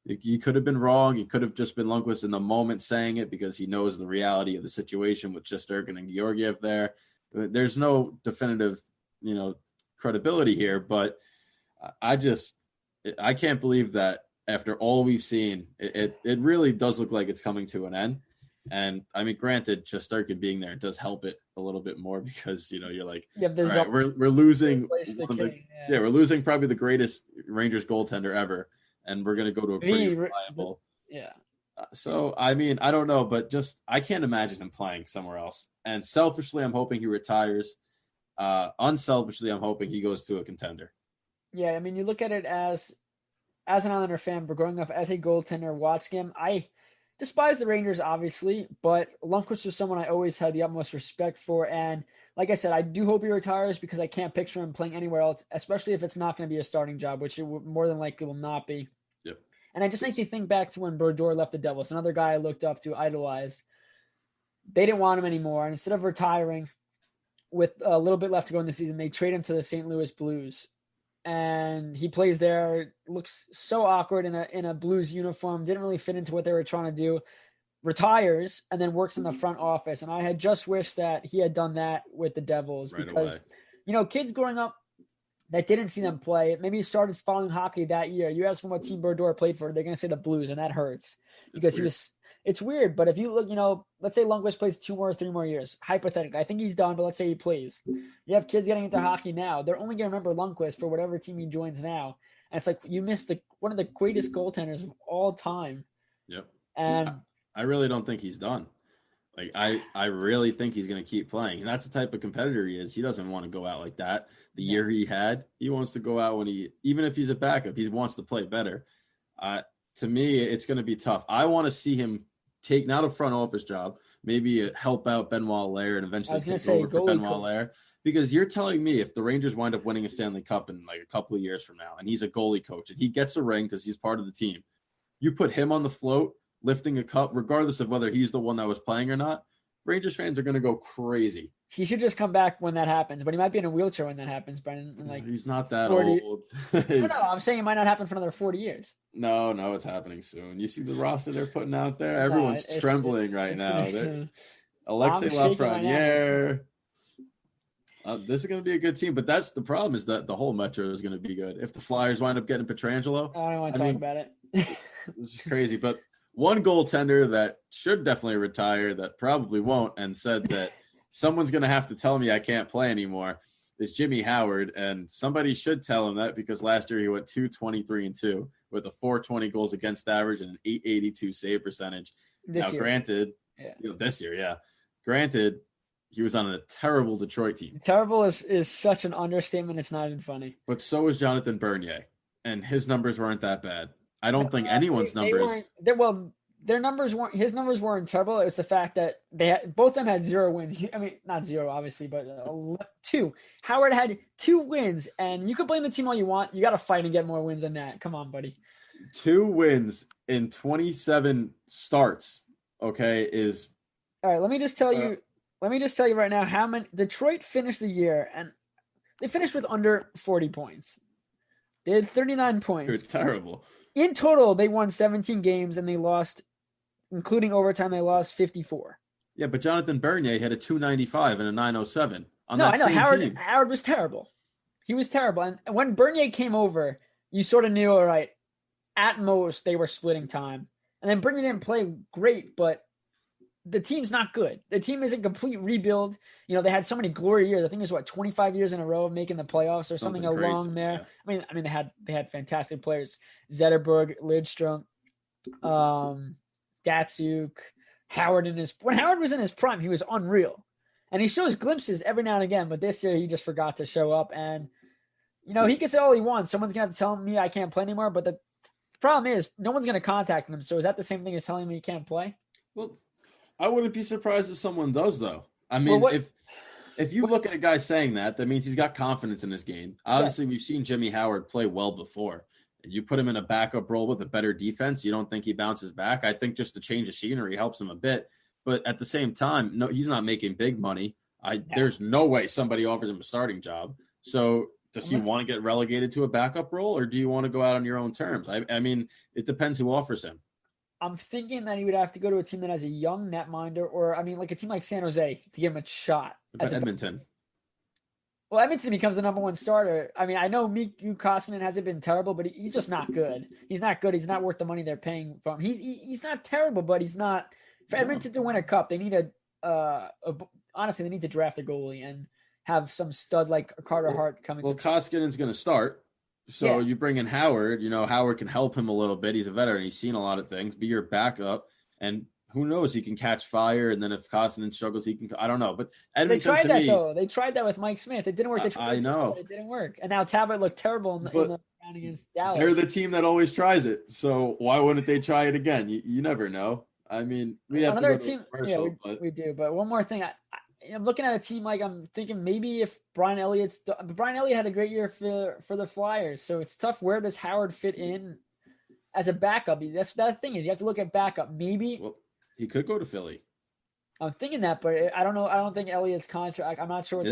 he could have been wrong. He could have just been Lundqvist in the moment saying it because he knows the reality of the situation with Shesterkin and Georgiev there. There's no definitive, credibility here, but I can't believe that after all we've seen, it really does look like it's coming to an end. And I mean, granted, Shesterkin being there does help it a little bit more because, you're like, all right, we're losing. We're losing probably the greatest Rangers goaltender ever. And we're going to go to a pretty reliable. Yeah. So, I mean, I don't know, but I can't imagine him playing somewhere else. And selfishly, I'm hoping he retires. Unselfishly, I'm hoping he goes to a contender. Yeah, I mean, you look at it as an Islander fan, but growing up as a goaltender watching him, I despise the Rangers, obviously, but Lundqvist was someone I always had the utmost respect for. And like I said, I do hope he retires because I can't picture him playing anywhere else, especially if it's not going to be a starting job, which it more than likely will not be. Yep. And it just makes me think back to when Brodeur left the Devils, another guy I looked up to, idolized. They didn't want him anymore. And instead of retiring with a little bit left to go in the season, they trade him to the St. Louis Blues. And he plays there, looks so awkward in a Blues uniform, didn't really fit into what they were trying to do, retires, and then works in the front office. And I had just wished that he had done that with the Devils because, kids growing up that didn't see them play, maybe started following hockey that year. You ask them what team Brodeur played for, they're going to say the Blues, and that hurts because it's weird. But if you look, let's say Lundqvist plays 2 or 3 more years, hypothetically, I think he's done, but let's say he plays. You have kids getting into hockey now. They're only going to remember Lundqvist for whatever team he joins now. And it's like you missed one of the greatest goaltenders of all time. Yep. And I really don't think he's done. Like, I really think he's going to keep playing. And that's the type of competitor he is. He doesn't want to go out like that. The year he had, he wants to go out even if he's a backup, he wants to play better. To me, it's going to be tough. I want to see him take not a front office job, maybe help out Benoit Lair and eventually take over for Benoit Lair. Because you're telling me if the Rangers wind up winning a Stanley Cup in like a couple of years from now, and he's a goalie coach and he gets a ring because he's part of the team, you put him on the float, lifting a cup, regardless of whether he's the one that was playing or not, Rangers fans are going to go crazy. He should just come back when that happens, but he might be in a wheelchair when that happens, Brendan. Like he's not that 40... old. No, I'm saying it might not happen for another 40 years. No, it's happening soon. You see the roster they're putting out there? Everyone's trembling right now. Alexei Lafreniere. This is going to be a good team, but that's the problem is that the whole Metro is going to be good. If the Flyers wind up getting Pietrangelo. I don't want to talk about it. This is crazy, but one goaltender that should definitely retire that probably won't and said that someone's going to have to tell me I can't play anymore is Jimmy Howard, and somebody should tell him that because last year he went 2-23-2 with a 420 goals against average and an 882 save percentage. This year. Granted, granted, he was on a terrible Detroit team. Terrible is such an understatement. It's not even funny. But so was Jonathan Bernier, and his numbers weren't that bad. I don't think anyone's numbers. Their numbers weren't. His numbers weren't terrible. It was the fact that both of them had 0 wins. I mean, not 0, obviously, but 2. Howard had 2 wins, and you could blame the team all you want. You got to fight and get more wins than that. Come on, buddy. 2 wins in 27 starts. Okay, is all right. Let me just tell you. Let me just tell you right now how many Detroit finished the year, and they finished with under 40 points. They had 39 points. It was terrible. In total, they won 17 games, and they lost, including overtime, they lost 54. Yeah, but Jonathan Bernier had a 295 and a 907 on that team. Howard was terrible. He was terrible. And when Bernier came over, you sort of knew, all right, at most, they were splitting time. And then Bernier didn't play great, but the team's not good. The team is a complete rebuild. You know, they had so many glory years. I think it was 25 years in a row of making the playoffs or something along there. Yeah. I mean, they had fantastic players: Zetterberg, Lidstrom, Datsuk, Howard when Howard was in his prime, he was unreal, and he shows glimpses every now and again. But this year, he just forgot to show up, and you know, he can say all he wants. Someone's gonna have to tell me I can't play anymore. But the problem is, no one's gonna contact him. So is that the same thing as telling me he can't play? Well, I wouldn't be surprised if someone does, though. I mean, if you look at a guy saying that means he's got confidence in his game. Obviously, We've seen Jimmy Howard play well before. And you put him in a backup role with a better defense, you don't think he bounces back? I think just the change of scenery helps him a bit. But at the same time, no, he's not making big money. There's no way somebody offers him a starting job. So does he want to get relegated to a backup role, or do you want to go out on your own terms? I mean, it depends who offers him. I'm thinking that he would have to go to a team that has a young netminder, or like a team like San Jose to give him a shot. Edmonton. Well, Edmonton becomes the number 1 starter. I mean, I know Mikko Koskinen hasn't been terrible, but he's just not good. He's not good. He's not worth the money they're paying for him. He's not terrible, but he's not. For Edmonton to win a cup, they need honestly, they need to draft a goalie and have some stud like Carter Hart coming. Well, Koskinen's going to start. So you bring in Howard, Howard can help him a little bit. He's a veteran. He's seen a lot of things. Be your backup. And who knows? He can catch fire. And then if Koskinen struggles, he can – I don't know. But Edmonton, they tried that, though. They tried that with Mike Smith. It didn't work. I know. It didn't work. And now Talbot looked terrible in the round against Dallas. They're the team that always tries it. So why wouldn't they try it again? You never know. I mean, we have another team. We do. But one more thing. I'm looking at a team like I'm thinking maybe if Brian Elliott had a great year for the Flyers, so it's tough. Where does Howard fit in as a backup? That's the thing is you have to look at backup. Maybe he could go to Philly. I'm thinking that, but I don't know. I don't think Elliott's contract. I'm not sure what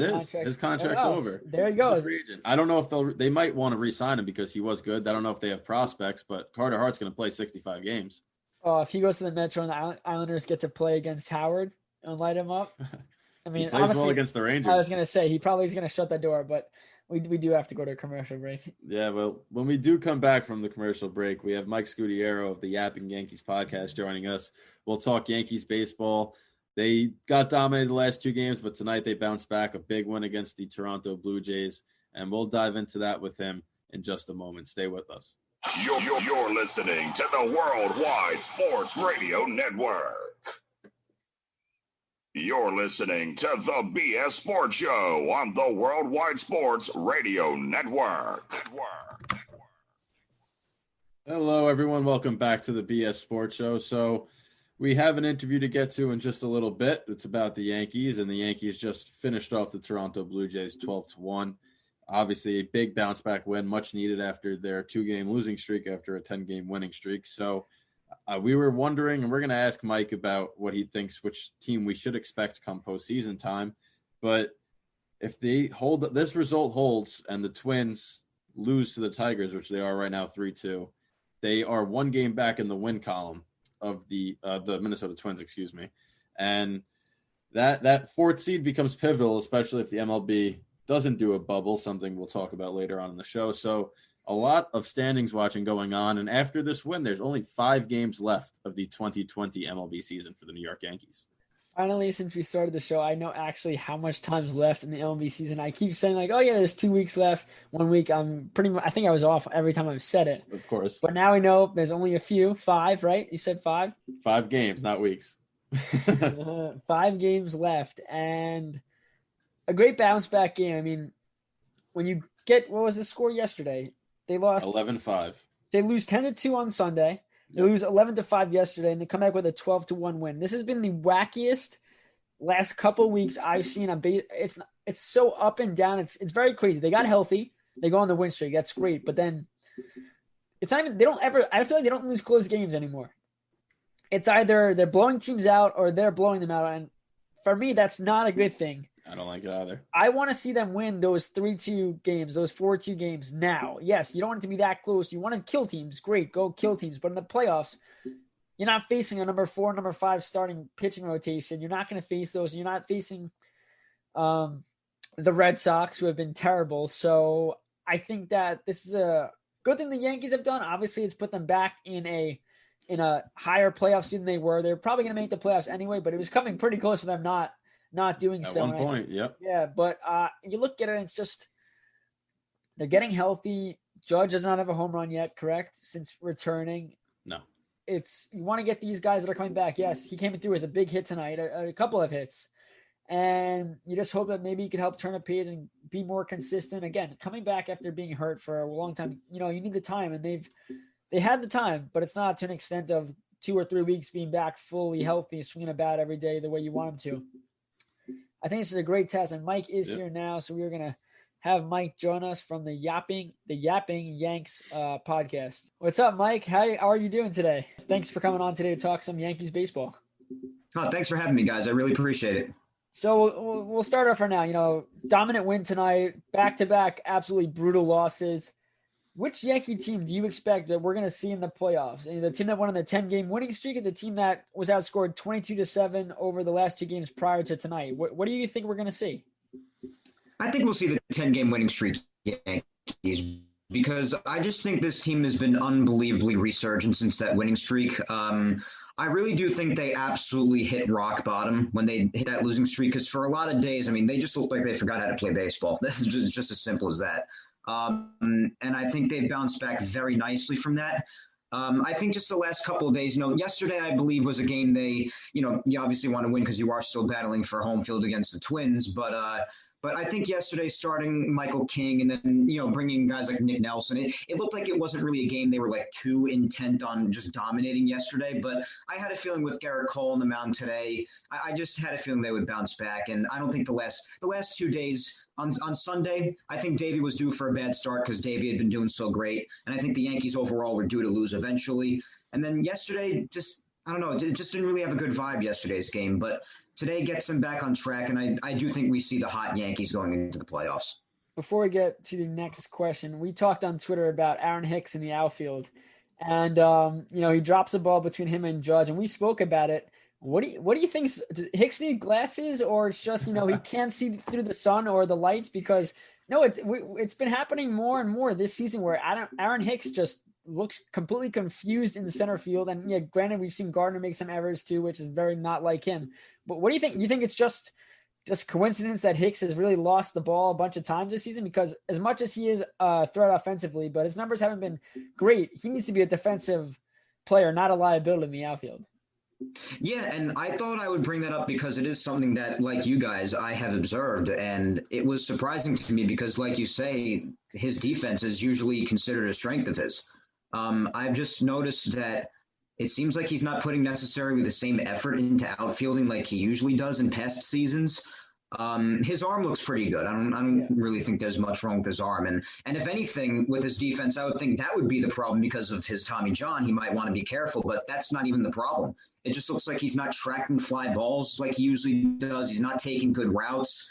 his contract's over. There you go. I don't know if they might want to re-sign him because he was good. I don't know if they have prospects, but Carter Hart's going to play 65 games. If he goes to the Metro and the Islanders get to play against Howard and light him up. I mean, he plays well against the Rangers. I was going to say he probably is going to shut that door, but we do have to go to a commercial break. Yeah, well, when we do come back from the commercial break, we have Mike Scudiero of the Yapping Yankees podcast joining us. We'll talk Yankees baseball. They got dominated the last 2 games, but tonight they bounced back, a big win against the Toronto Blue Jays, and we'll dive into that with him in just a moment. Stay with us. You're listening to the Worldwide Sports Radio Network. You're listening to the BS Sports Show on the Worldwide Sports Radio Network. Hello, everyone. Welcome back to the BS Sports Show. So we have an interview to get to in just a little bit. It's about the Yankees, and the Yankees just finished off the Toronto Blue Jays 12-1. Obviously, a big bounce-back win, much needed after their 2-game losing streak after a 10-game winning streak. So We were wondering, and we're going to ask Mike about what he thinks, which team we should expect come postseason time. But if this result holds and the Twins lose to the Tigers, which they are right now 3-2, they are one game back in the win column of the Minnesota Twins, excuse me. And that fourth seed becomes pivotal, especially if the MLB doesn't do a bubble, something we'll talk about later on in the show. So a lot of standings watching going on. And after this win, there's only 5 games left of the 2020 MLB season for the New York Yankees. Finally, since we started the show, I know actually how much time's left in the MLB season. I keep saying like, oh yeah, there's 2 weeks left. 1 week, I think I was off every time I've said it. Of course. But now we know there's only a few. 5, right? You said 5? 5 games, not weeks. 5 games left. And a great bounce back game. I mean, when you get, what was the score yesterday? They lost 11-5. They lose 10-2 on Sunday. They lose 11-5 yesterday, and they come back with a 12-1 win. This has been the wackiest last couple weeks I've seen on base. It's so up and down. It's very crazy. They got healthy. They go on the win streak. That's great. But then it's not even. They don't ever. I feel like they don't lose close games anymore. It's either they're blowing teams out or they're blowing them out, and for me, that's not a good thing. I don't like it either. I want to see them win those 3-2 games, those 4-2 games now. Yes, you don't want it to be that close. You want to kill teams. Great, go kill teams. But in the playoffs, you're not facing a number 4, number 5 starting pitching rotation. You're not going to face those. You're not facing the Red Sox, who have been terrible. So I think that this is a good thing the Yankees have done. Obviously, it's put them back in a higher playoff seed than they were. They're probably going to make the playoffs anyway, but it was coming pretty close to them not doing at so. At one point, yep. Yeah, but you look at it, and it's just they're getting healthy. Judge does not have a home run yet, correct? Since returning. No. It's you want to get these guys that are coming back. Yes, he came through with a big hit tonight, a couple of hits. And you just hope that maybe he could help turn a page and be more consistent. Again, coming back after being hurt for a long time, you need the time, and they had the time, but it's not to an extent of 2 or 3 weeks being back fully healthy, swinging a bat every day the way you want him to. I think this is a great test, and Mike is here now, so we're gonna have Mike join us from the Yapping Yanks podcast. What's up, Mike? How are you doing today? Thanks for coming on today to talk some Yankees baseball. Oh, thanks for having me, guys. I really appreciate it. So we'll start off for now. Dominant win tonight, back-to-back absolutely brutal losses. Which Yankee team do you expect that we're going to see in the playoffs? The team that won on the 10-game winning streak, or the team that was outscored 22-7 over the last 2 games prior to tonight? What do you think we're going to see? I think we'll see the 10-game winning streak Yankees, because I just think this team has been unbelievably resurgent since that winning streak. I really do think they absolutely hit rock bottom when they hit that losing streak, because for a lot of days, they just looked like they forgot how to play baseball. This is just as simple as that. And I think they've bounced back very nicely from that. I think just the last couple of days, yesterday, I believe, was a game you obviously want to win because you are still battling for home field against the Twins. But I think yesterday, starting Michael King and then, bringing guys like Nick Nelson, it looked like it wasn't really a game they were too intent on just dominating yesterday. But I had a feeling with Garrett Cole on the mound today, I just had a feeling they would bounce back. And I don't think the last 2 days on Sunday, I think Davey was due for a bad start because Davey had been doing so great. And I think the Yankees overall were due to lose eventually. And then yesterday, I don't know, it just didn't really have a good vibe yesterday's game. But today gets them back on track, and I do think we see the hot Yankees going into the playoffs. Before we get to the next question, we talked on Twitter about Aaron Hicks in the outfield. And, he drops a ball between him and Judge, and we spoke about it. What do you think? Does Hicks need glasses, or it's just, he can't see through the sun or the lights? Because, no, it's been happening more and more this season where Aaron Hicks just looks completely confused in the center field. And yeah, granted, we've seen Gardner make some errors too, which is very not like him. But what do you think? You think it's just coincidence that Hicks has really lost the ball a bunch of times this season? Because as much as he is a threat offensively, but his numbers haven't been great, he needs to be a defensive player, not a liability in the outfield. Yeah, and I thought I would bring that up because it is something that, like you guys, I have observed, and it was surprising to me because, like you say, his defense is usually considered a strength of his. I've just noticed that it seems like he's not putting necessarily the same effort into outfielding like he usually does in past seasons. His arm looks pretty good. I don't really think there's much wrong with his arm. And if anything, with his defense, I would think that would be the problem because of his Tommy John. He might want to be careful, but that's not even the problem. It just looks like he's not tracking fly balls like he usually does. He's not taking good routes.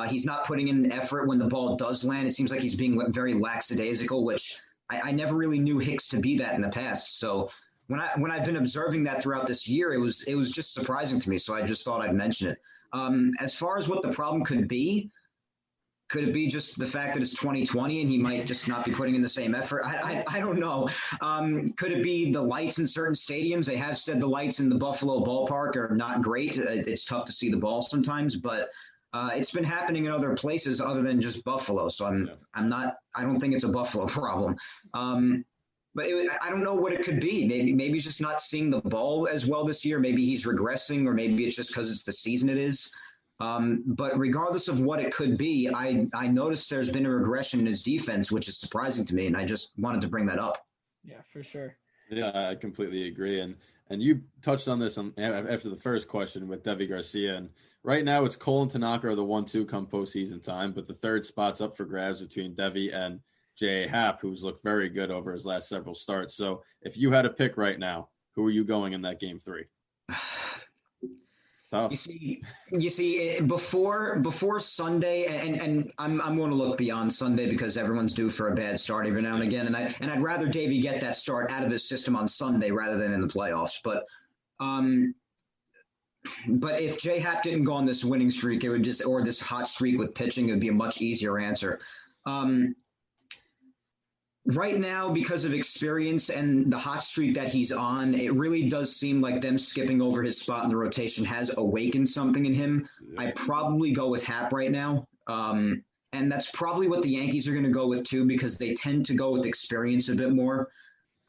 He's not putting in effort when the ball does land. It seems like he's being very lackadaisical, which I never really knew Hicks to be that in the past. So when I've been observing that throughout this year, it was just surprising to me. So I just thought I'd mention it. As far as what the problem could it be just the fact that it's 2020 and he might just not be putting in the same effort? I don't know. Could it be the lights in certain stadiums? They have said the lights in the Buffalo ballpark are not great. It's tough to see the ball sometimes, but it's been happening in other places other than just Buffalo. So I don't think it's a Buffalo problem. But I don't know what it could be. Maybe he's just not seeing the ball as well this year. Maybe he's regressing, or maybe it's just because it's the season it is. But regardless of what it could be, I noticed there's been a regression in his defense, which is surprising to me, and I just wanted to bring that up. Yeah, for sure. Yeah, I completely agree. And you touched on this after the first question with Devi Garcia. And right now it's Cole and Tanaka are the 1-2 come postseason time, but the third spot's up for grabs between Devi and J.A. Happ, who's looked very good over his last several starts. So if you had a pick right now, who are you going in that game 3? You see, before Sunday, and I'm going to look beyond Sunday because everyone's due for a bad start every now and again, and I'd rather Davey get that start out of his system on Sunday rather than in the playoffs. But if J Happ didn't go on this winning streak, or this hot streak with pitching, it would be a much easier answer. Right now, because of experience and the hot streak that he's on, it really does seem like them skipping over his spot in the rotation has awakened something in him. I'd probably go with Happ right now. And that's probably what the Yankees are going to go with too, because they tend to go with experience a bit more.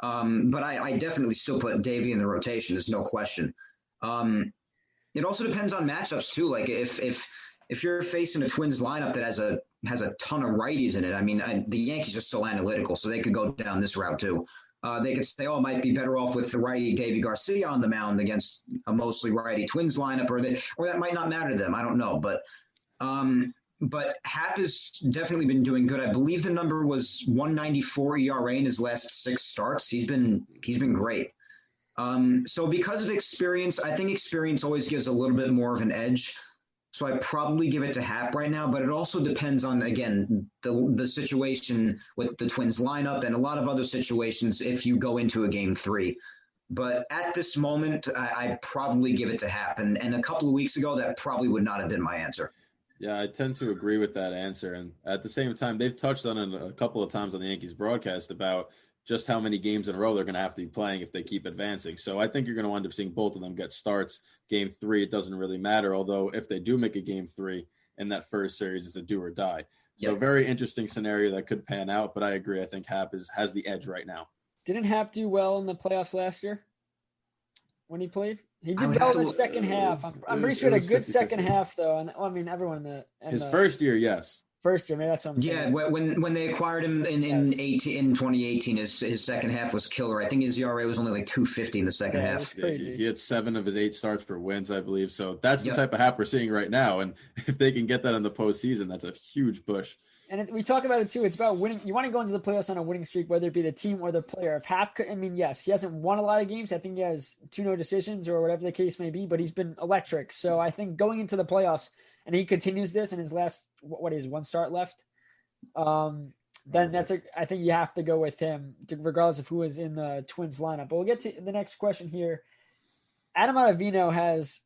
But I definitely still put Davey in the rotation. There's no question. It also depends on matchups too. Like if you're facing a Twins lineup that has a ton of righties in it, I mean, the Yankees are so analytical, so they could go down this route too. They could say, it might be better off with the righty Davy Garcia on the mound against a mostly righty Twins lineup, or that might not matter to them. I don't know, but Happ has definitely been doing good. I believe the number was 194 ERA in his last 6 starts. He's been great. So because of experience, I think experience always gives a little bit more of an edge. So I probably give it to Happ right now, but it also depends on, again, the situation with the Twins lineup and a lot of other situations if you go into a game 3. But at this moment, I probably give it to Happ. And a couple of weeks ago, that probably would not have been my answer. Yeah, I tend to agree with that answer. And at the same time, they've touched on it a couple of times on the Yankees broadcast about just how many games in a row they're going to have to be playing if they keep advancing. So I think you're going to wind up seeing both of them get starts. Game 3, it doesn't really matter. Although if they do make a game 3 in that first series, it's a do or die. So Very interesting scenario that could pan out. But I agree. I think Happ has the edge right now. Didn't Happ do well in the playoffs last year when he played? He did well in the second half. I'm pretty sure he had a good second half, though. And I mean, everyone in his first year, yes. First year, maybe that's something. Yeah, when they acquired him in 2018, his second half was killer. I think his ERA was only like 2.50 in the second half. It was crazy. He had 7 of his 8 starts for wins, I believe. So that's the type of Happ we're seeing right now. And if they can get that in the postseason, that's a huge push. And we talk about it too. It's about winning. You want to go into the playoffs on a winning streak, whether it be the team or the player. If Happ could, yes, he hasn't won a lot of games. I think he has 2 no decisions or whatever the case may be, but he's been electric. So I think going into the playoffs, and he continues this in his last, what is 1 start left, then I think you have to go with him, regardless of who is in the Twins lineup. But we'll get to the next question here. Adam Ottavino has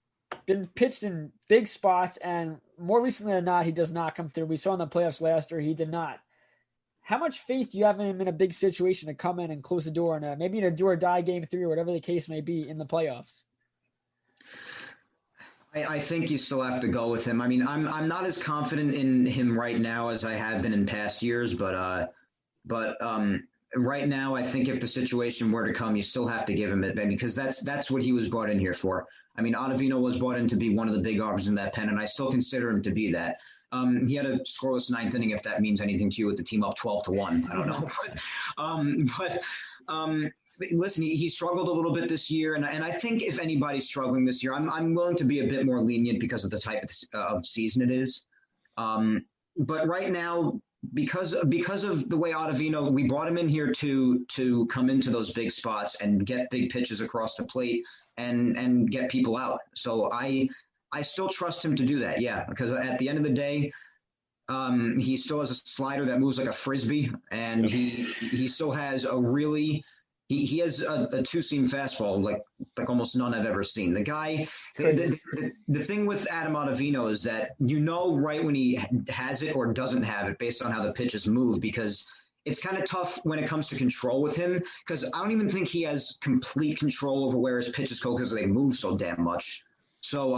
been pitched in big spots, and more recently than not, he does not come through. We saw in the playoffs last year, he did not. How much faith do you have in him in a big situation to come in and close the door, and maybe in a do or die game 3 or whatever the case may be in the playoffs? I think you still have to go with him. I mean, I'm not as confident in him right now as I have been in past years, but right now I think if the situation were to come, you still have to give him it, because that's what he was brought in here for. I mean, Ottavino was brought in to be one of the big arms in that pen, and I still consider him to be that. He had a scoreless 9th inning, if that means anything to you, with the team up 12-1. I don't know, listen, he struggled a little bit this year, and I think if anybody's struggling this year, I'm willing to be a bit more lenient because of the type of season it is. But right now, because of the way Ottavino, we brought him in here to come into those big spots and get big pitches across the plate and get people out. So I still trust him to do that, yeah, because at the end of the day, he still has a slider that moves like a frisbee, and he still has a really he has a two-seam fastball like almost none I've ever seen. The guy, the thing with Adam Ottavino is that right when he has it or doesn't have it based on how the pitches move, because it's kind of tough when it comes to control with him, because I don't even think he has complete control over where his pitches go because they move so damn much. So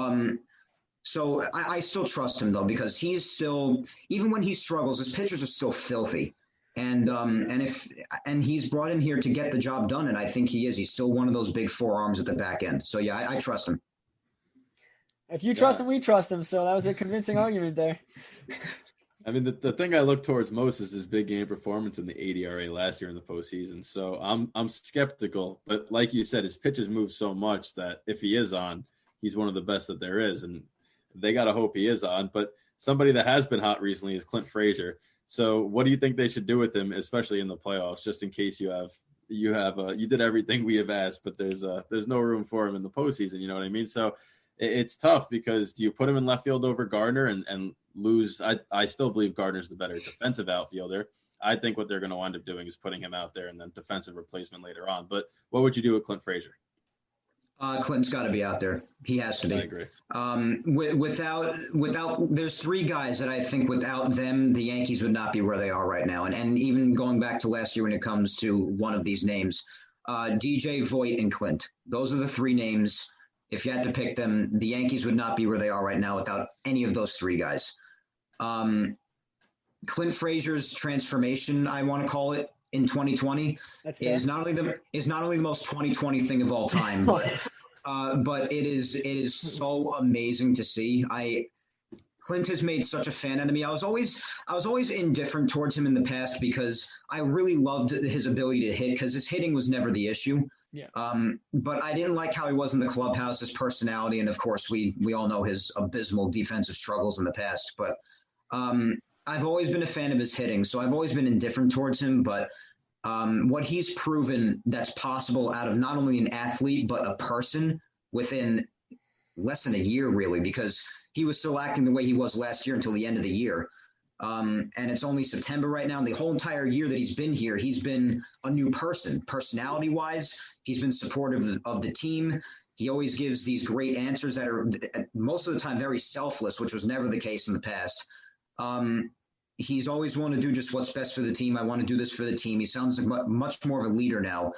I still trust him though, because he's still, even when he struggles, his pitchers are still filthy. And he's brought in here to get the job done, and I think he is. He's still one of those big forearms at the back end. So yeah, I trust him. If you trust him, we trust him. So that was a convincing argument there. I mean, the thing I look towards most is his big game performance in the 80 ERA last year in the postseason. So I'm skeptical, but like you said, his pitches move so much that if he is on, he's one of the best that there is, and they got to hope he is on. But somebody that has been hot recently is Clint Frazier. So what do you think they should do with him, especially in the playoffs, just in case you did everything we have asked, but there's no room for him in the postseason. You know what I mean? So it's tough, because do you put him in left field over Gardner and lose? I still believe Gardner's the better defensive outfielder. I think what they're going to wind up doing is putting him out there and then defensive replacement later on. But what would you do with Clint Frazier? Clinton's got to be out there. He has to be. I agree. Without, there's three guys that I think without them, the Yankees would not be where they are right now. And even going back to last year when it comes to one of these names, DJ, Voit, and Clint. Those are the three names. If you had to pick them, the Yankees would not be where they are right now without any of those three guys. Clint Frazier's transformation, I want to call it, in 2020 is not only the most 2020 thing of all time, but it is so amazing to see. Clint has made such a fan out of me. I was always indifferent towards him in the past because I really loved his ability to hit, because his hitting was never the issue. Yeah. But I didn't like how he was in the clubhouse, his personality, and of course we all know his abysmal defensive struggles in the past. But I've always been a fan of his hitting, so I've always been indifferent towards him. But what he's proven that's possible out of not only an athlete, but a person within less than a year, really, because he was still acting the way he was last year until the end of the year. And it's only September right now. And the whole entire year that he's been here, he's been a new person. Personality-wise, he's been supportive of the team. He always gives these great answers that are most of the time very selfless, which was never the case in the past. He's always wanted to do just what's best for the team. I want to do this for the team. He sounds like much more of a leader now.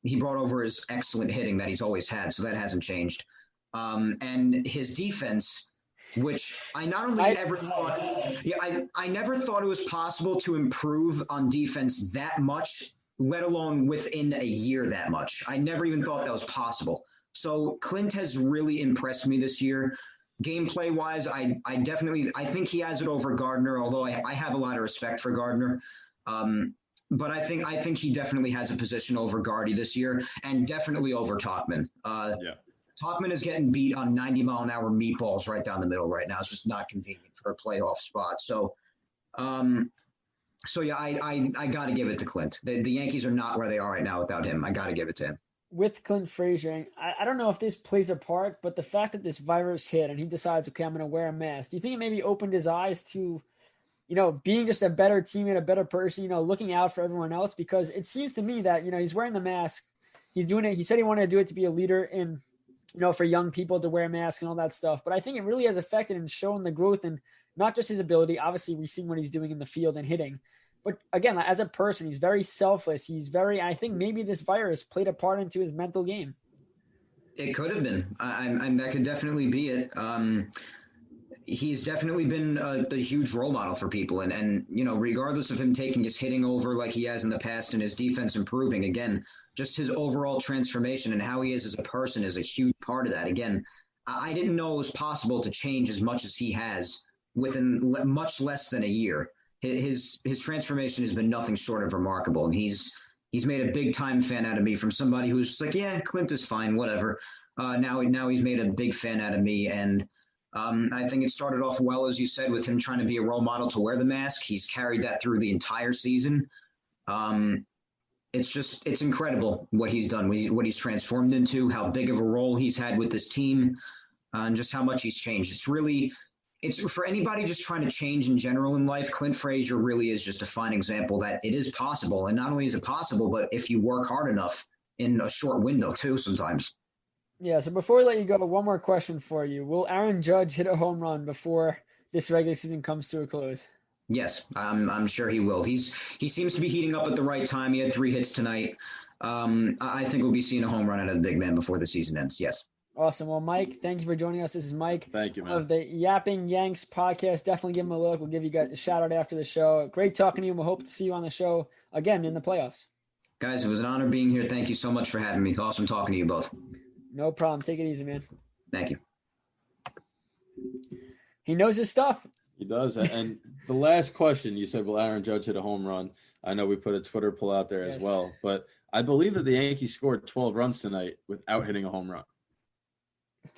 He brought over his excellent hitting that he's always had, so that hasn't changed. And his defense, which I never thought it was possible to improve on defense that much, let alone within a year that much. I never even thought that was possible. So Clint has really impressed me this year. Gameplay wise, I think he has it over Gardner, although I have a lot of respect for Gardner. But I think he definitely has a position over Gardy this year, and definitely over Tauchman. Tauchman is getting beat on 90-mile-an-hour meatballs right down the middle right now. It's just not convenient for a playoff spot. So yeah, I got to give it to Clint. The Yankees are not where they are right now without him. I got to give it to him. With Clint Frazier, I don't know if this plays a part, but the fact that this virus hit and he decides, okay, I'm going to wear a mask, do you think it maybe opened his eyes to, being just a better teammate, a better person, looking out for everyone else? Because it seems to me that, he's wearing the mask. He's doing it. He said he wanted to do it to be a leader in, for young people to wear masks and all that stuff. But I think it really has affected and shown the growth in not just his ability. Obviously, we've seen what he's doing in the field and hitting. But again, as a person, he's very selfless. I think maybe this virus played a part into his mental game. It could have been. That could definitely be it. He's definitely been a huge role model for people. And regardless of him taking his hitting over like he has in the past and his defense improving, again, just his overall transformation and how he is as a person is a huge part of that. Again, I didn't know it was possible to change as much as he has within much less than a year. His transformation has been nothing short of remarkable, and he's He's made a big time fan out of me from somebody who's just like, yeah, Clint is fine, whatever. Now he's made a big fan out of me, and I think it started off well, as you said, with him trying to be a role model to wear the mask. He's carried that through the entire season. It's incredible what he's done, what he's transformed into, how big of a role he's had with this team, and just how much he's changed. It's for anybody just trying to change in general in life. Clint Frazier really is just a fine example that it is possible. And not only is it possible, but if you work hard enough in a short window too, sometimes. Yeah. So before we let you go, one more question for you. Will Aaron Judge hit a home run before this regular season comes to a close? Yes, I'm sure he will. He seems to be heating up at the right time. He had 3 hits tonight. I think we'll be seeing a home run out of the big man before the season ends. Yes. Awesome. Well, Mike, thank you for joining us. This is Mike. Thank you, man. Of the Yapping Yanks podcast. Definitely give him a look. We'll give you guys a shout out after the show. Great talking to you. We'll hope to see you on the show again in the playoffs. Guys, it was an honor being here. Thank you so much for having me. Awesome talking to you both. No problem. Take it easy, man. Thank you. He knows his stuff. He does. And the last question, you said, will Aaron Judge hit a home run? I know we put a Twitter poll out there as well, but I believe that the Yankees scored 12 runs tonight without hitting a home run.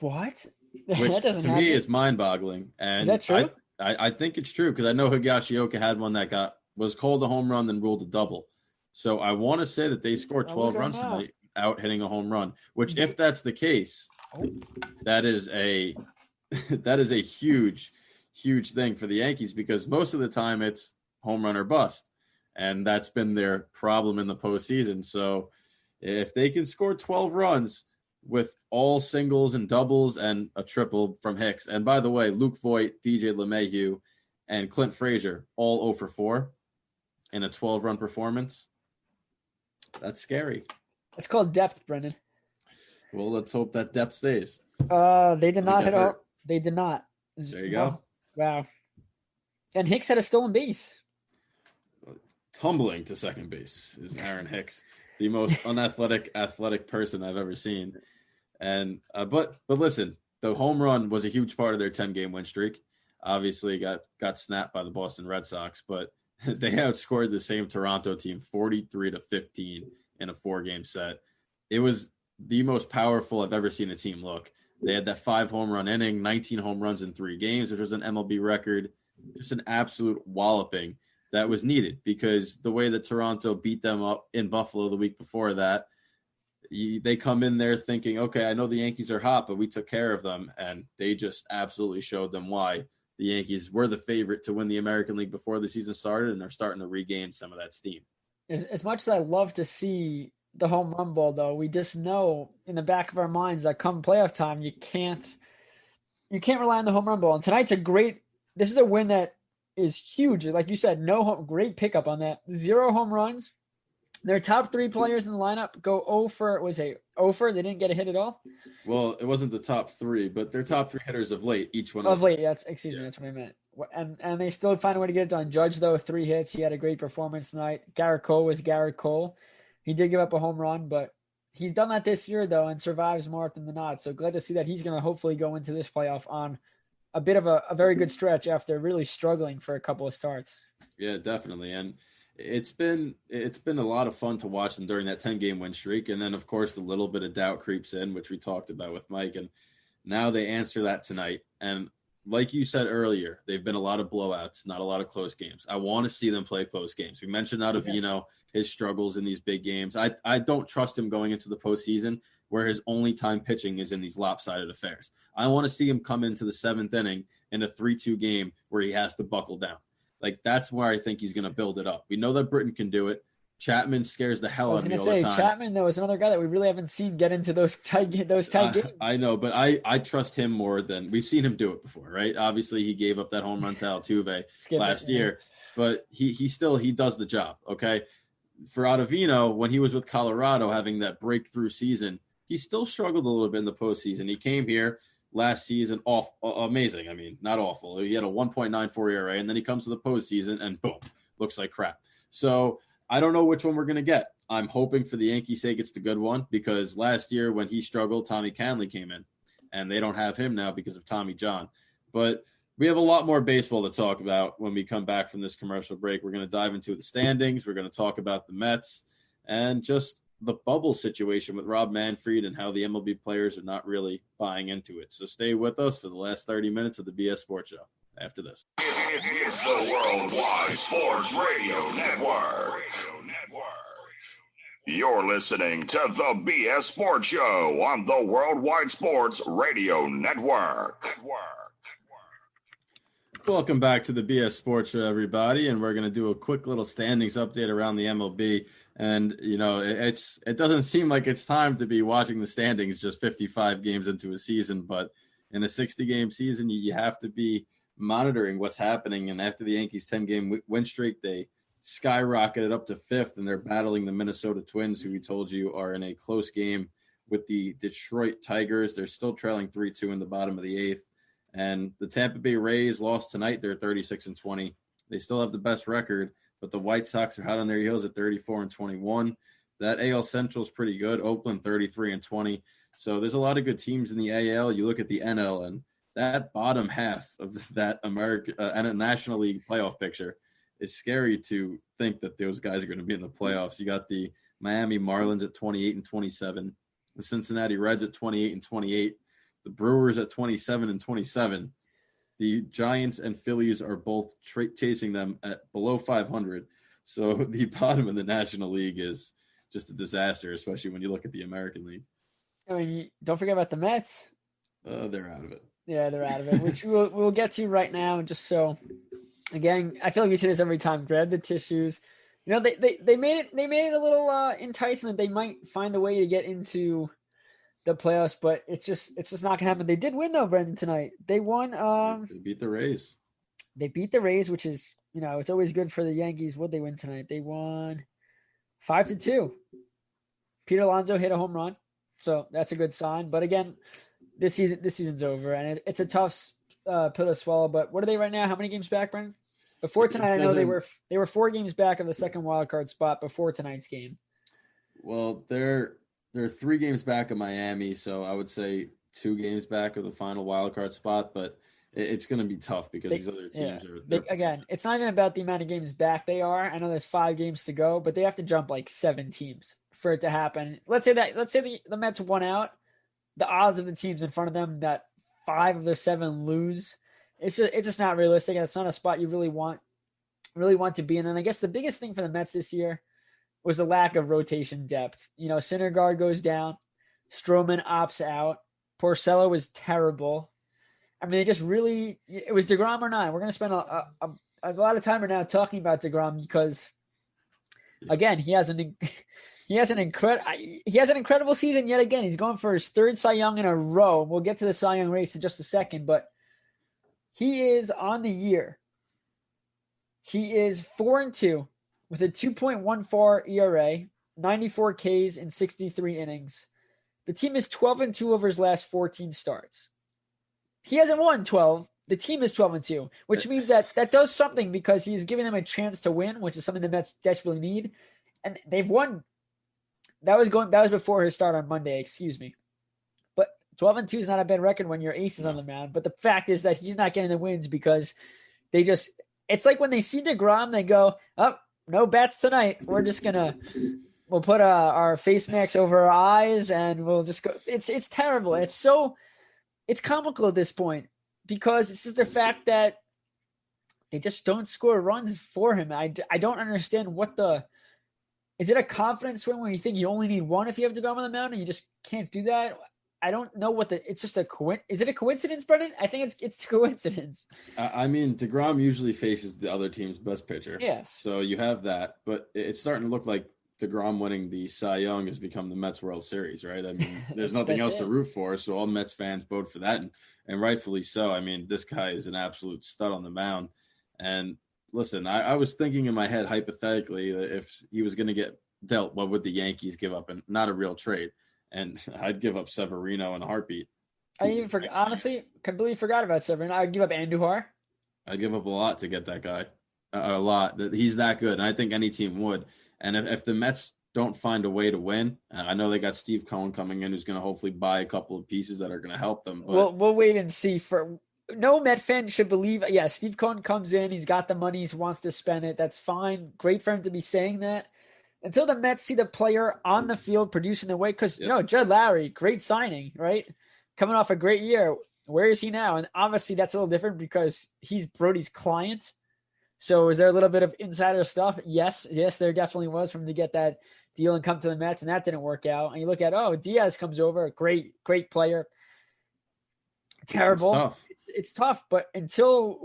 What? Which that doesn't to happen. me is mind-boggling. And Is that true? I think it's true because I know Higashioka had one that was called a home run, then ruled a double. So I want to say that they scored 12 runs tonight without hitting a home run. Which, if that's the case, that is a huge thing for the Yankees because most of the time it's home run or bust, and that's been their problem in the postseason. So if they can score 12 runs with all singles and doubles and a triple from Hicks, and by the way, Luke Voit, DJ LeMahieu, and Clint Frazier all 0 for 4 in a 12-run performance, that's scary. It's called depth, Brendan. Well, let's hope that depth stays. They did not hit a. They did not. There you go. Wow. And Hicks had a stolen base. Tumbling to second base is Aaron Hicks, the most athletic person I've ever seen. And but listen, the home run was a huge part of their 10-game win streak. Obviously got snapped by the Boston Red Sox, but they outscored the same Toronto team 43-15 in a 4-game set. It was the most powerful I've ever seen a team look. They had that 5 home run inning, 19 home runs in 3 games, which was an MLB record. Just an absolute walloping that was needed because the way that Toronto beat them up in Buffalo the week before that, they come in there thinking, okay, I know the Yankees are hot, but we took care of them. And they just absolutely showed them why the Yankees were the favorite to win the American League before the season started, and they're starting to regain some of that steam. As much as I love to see the home run ball, though, we just know in the back of our minds that come playoff time, you can't rely on the home run ball. And tonight's this is a win that is huge. Like you said, great pickup on that. 0 home runs. Their top 3 players in the lineup go 0 for. They didn't get a hit at all. Well, it wasn't the top 3, but their top 3 hitters of late, each one of late. That's what I meant. And they still find a way to get it done. Judge, though, 3 hits. He had a great performance tonight. Garrett Cole was Garrett Cole. He did give up a home run, but he's done that this year, though, and survives more often than not. So glad to see that he's going to hopefully go into this playoff on a bit of a very good stretch after really struggling for a couple of starts. Yeah, definitely. And it's been a lot of fun to watch them during that 10-game win streak. And then, of course, the little bit of doubt creeps in, which we talked about with Mike. And now they answer that tonight. And like you said earlier, they've been a lot of blowouts, not a lot of close games. I want to see them play close games. We mentioned Ottavino, his struggles in these big games. I don't trust him going into the postseason where his only time pitching is in these lopsided affairs. I want to see him come into the 7th inning in a 3-2 game where he has to buckle down. Like, that's where I think he's going to build it up. We know that Britton can do it. Chapman scares the hell out of me all the time. Chapman, though, is another guy that we really haven't seen get into those tight games. I know, but I trust him more than we've seen him do it before, right? Obviously, he gave up that home run to Altuve last year, but he does the job, okay? For Ottavino, when he was with Colorado having that breakthrough season, he still struggled a little bit in the postseason. He came here last season amazing. I mean, not awful. He had a 1.94 ERA, and then he comes to the postseason, and boom, looks like crap. So I don't know which one we're going to get. I'm hoping for the Yankees' sake it's the good one because last year when he struggled, Tommy Kahnle came in, and they don't have him now because of Tommy John. But we have a lot more baseball to talk about when we come back from this commercial break. We're going to dive into the standings. We're going to talk about the Mets. and just the bubble situation with Rob Manfred and how the MLB players are not really buying into it. So stay with us for the last 30 minutes of the BS Sports Show after this. It's the Worldwide Sports Radio Network. You're listening to the BS Sports Show on the Worldwide Sports Radio Network. Welcome back to the BS Sports Show, everybody, and we're going to do a quick little standings update around the MLB. And, you know, it doesn't seem like it's time to be watching the standings just 55 games into a season, but in a 60-game season, you have to be monitoring what's happening. And after the Yankees' 10-game win streak, they skyrocketed up to 5th, and they're battling the Minnesota Twins, who we told you are in a close game with the Detroit Tigers. They're still trailing 3-2 in the bottom of the 8th. And the Tampa Bay Rays lost tonight. They're 36-20. They still have the best record, but the White Sox are hot on their heels at 34-21. That AL Central is pretty good. Oakland 33-20. So there's a lot of good teams in the AL. You look at the NL, and that bottom half of that National League playoff picture is scary to think that those guys are going to be in the playoffs. You got the Miami Marlins at 28-27, the Cincinnati Reds at 28-28. The Brewers at 27-27. The Giants and Phillies are both chasing them at below 500. So the bottom of the National League is just a disaster, especially when you look at the American League. I mean, don't forget about the Mets. They're out of it. Yeah, they're out of it, which we'll get to right now. Just so, again, I feel like we say this every time. Grab the tissues. You know, they made it a little enticing that they might find a way to get into the playoffs, but it's just not gonna happen. They did win though, Brendan, tonight. They won. They beat the Rays. They beat the Rays, which is, you know, it's always good for the Yankees. What'd they win tonight? They won 5-2. Pete Alonso hit a home run, so that's a good sign. But again, this season's over, and it's a tough pill to swallow. But what are they right now? How many games back, Brendan? Before tonight, I know they were 4 games back of the second wild card spot before tonight's game. Well, they're 3 games back of Miami, so I would say 2 games back of the final wild card spot, but it's going to be tough because these other teams are. Again, it's not even about the amount of games back they are. I know there's 5 games to go, but they have to jump like 7 teams for it to happen. Let's say the Mets won out. The odds of the teams in front of them that 5 of the 7 lose, it's just not realistic. It's not a spot you really want to be in. And I guess the biggest thing for the Mets this year was the lack of rotation depth. You know, Syndergaard goes down, Stroman opts out, Porcello was terrible. I mean, it was DeGrom or not. We're going to spend a lot of time right now talking about DeGrom because, again, he has an incredible season yet again. He's going for his 3rd Cy Young in a row. We'll get to the Cy Young race in just a second, but he is on the year. He is 4-2. With a 2.14 ERA, 94 Ks in 63 innings. The team is 12-2 over his last 14 starts. He hasn't won 12. The team is 12-2, which means that does something because he's giving them a chance to win, which is something the Mets desperately need. And they've won. That was before his start on Monday, excuse me. But 12-2 is not a bad record when your ace is on the mound. But the fact is that he's not getting the wins because it's like when they see DeGrom, they go, oh, no bats tonight. We'll put our face masks over our eyes and we'll just go. It's terrible. It's comical at this point because it's just the fact that they just don't score runs for him. I don't understand is it a confidence swing when you think you only need 1 if you have to go on the mound and you just can't do that? I don't know it's just is it a coincidence, Brendan? I think it's a coincidence. I mean, DeGrom usually faces the other team's best pitcher. Yes. So you have that, but it's starting to look like DeGrom winning the Cy Young has become the Mets World Series, right? I mean, there's nothing else to root for, so all Mets fans vote for that, and rightfully so. I mean, this guy is an absolute stud on the mound. And listen, I was thinking in my head, hypothetically, if he was going to get dealt, what would the Yankees give up? And not a real trade. And I'd give up Severino in a heartbeat. I honestly completely forgot about Severino. I'd give up Andujar. I'd give up a lot to get that guy. A lot. He's that good, and I think any team would. And if the Mets don't find a way to win, I know they got Steve Cohen coming in who's going to hopefully buy a couple of pieces that are going to help them. But we'll wait and see. No Met fan should believe, Steve Cohen comes in, he's got the money, he wants to spend it. That's fine. Great for him to be saying that. until the Mets see the player on the field producing the way, because Jed Lowry, great signing, right? Coming off a great year. Where is he now? And obviously that's a little different because he's Brody's client. So is there a little bit of insider stuff? Yes, there definitely was for him to get that deal and come to the Mets, and that didn't work out. And you look at, Diaz comes over, great player. Terrible. It's tough, but until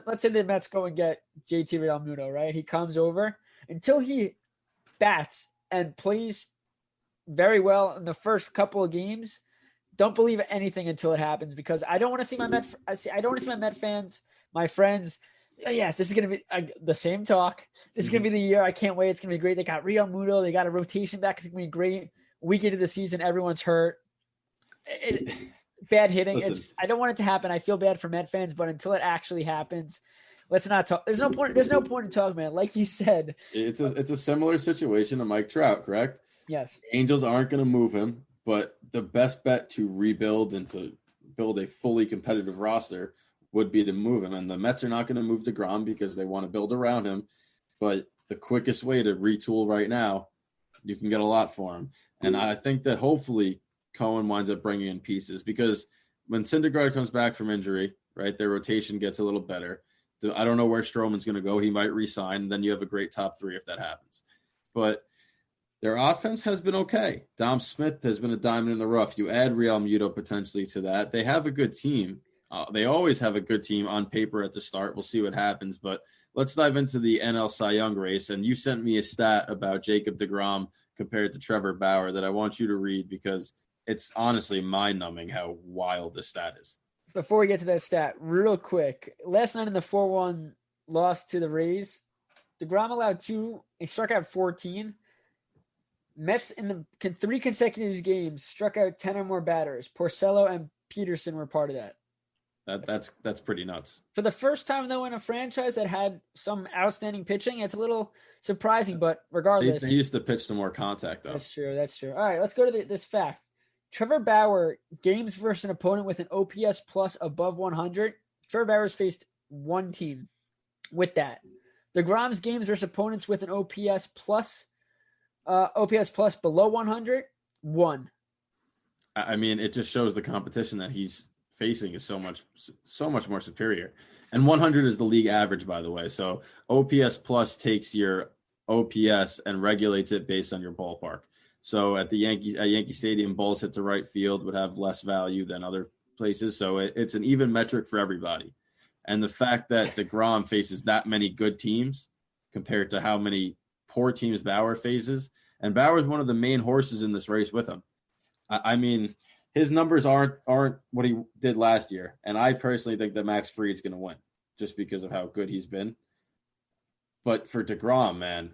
let's say the Mets go and get JT Realmuto, right? He comes over until he bats and plays very well in the first couple of games. Don't believe anything until it happens, because I don't want to see my Met fans, my friends. Yes, this is going to be the same talk. This is going to be the year. I can't wait. It's going to be great. They got Realmuto. They got a rotation back. It's going to be great. Week into the season, everyone's hurt. Bad hitting. I don't want it to happen. I feel bad for Met fans, but until it actually happens, let's not talk. There's no point in talking, man. Like you said, it's a similar situation to Mike Trout, correct? Yes. Angels aren't going to move him, but the best bet to rebuild and to build a fully competitive roster would be to move him. And the Mets are not going to move DeGrom because they want to build around him. But the quickest way to retool right now, you can get a lot for him. And I think that hopefully Cohen winds up bringing in pieces, because when Syndergaard comes back from injury, right, their rotation gets a little better. I don't know where Stroman's going to go. He might re-sign. Then you have a great top three if that happens. But their offense has been okay. Dom Smith has been a diamond in the rough. You add Realmuto potentially to that. They have a good team. They always have a good team on paper at the start. We'll see what happens. But let's dive into the NL Cy Young race. And you sent me a stat about Jacob deGrom compared to Trevor Bauer that I want you to read, because it's honestly mind-numbing how wild this stat is. Before we get to that stat, real quick, last night in the 4-1 loss to the Rays, deGrom allowed 2. He struck out 14. Mets in the 3 consecutive games struck out 10 or more batters. Porcello and Peterson were part of that. That's pretty nuts. For the first time, though, in a franchise that had some outstanding pitching, it's a little surprising, but regardless. They used to pitch to more contact, though. That's true. All right, let's go to this fact. Trevor Bauer, games versus an opponent with an OPS plus above 100. Trevor Bauer's faced one team with that. deGrom's games versus opponents with an OPS plus below 100, 1. I mean, it just shows the competition that he's facing is so much more superior. And 100 is the league average, by the way. So OPS plus takes your OPS and regulates it based on your ballpark. So at Yankee Stadium, balls hit to right field would have less value than other places. So it's an even metric for everybody. And the fact that deGrom faces that many good teams compared to how many poor teams Bauer faces, and Bauer is one of the main horses in this race with him. I mean, his numbers aren't what he did last year. And I personally think that Max Fried's going to win just because of how good he's been. But for deGrom, man,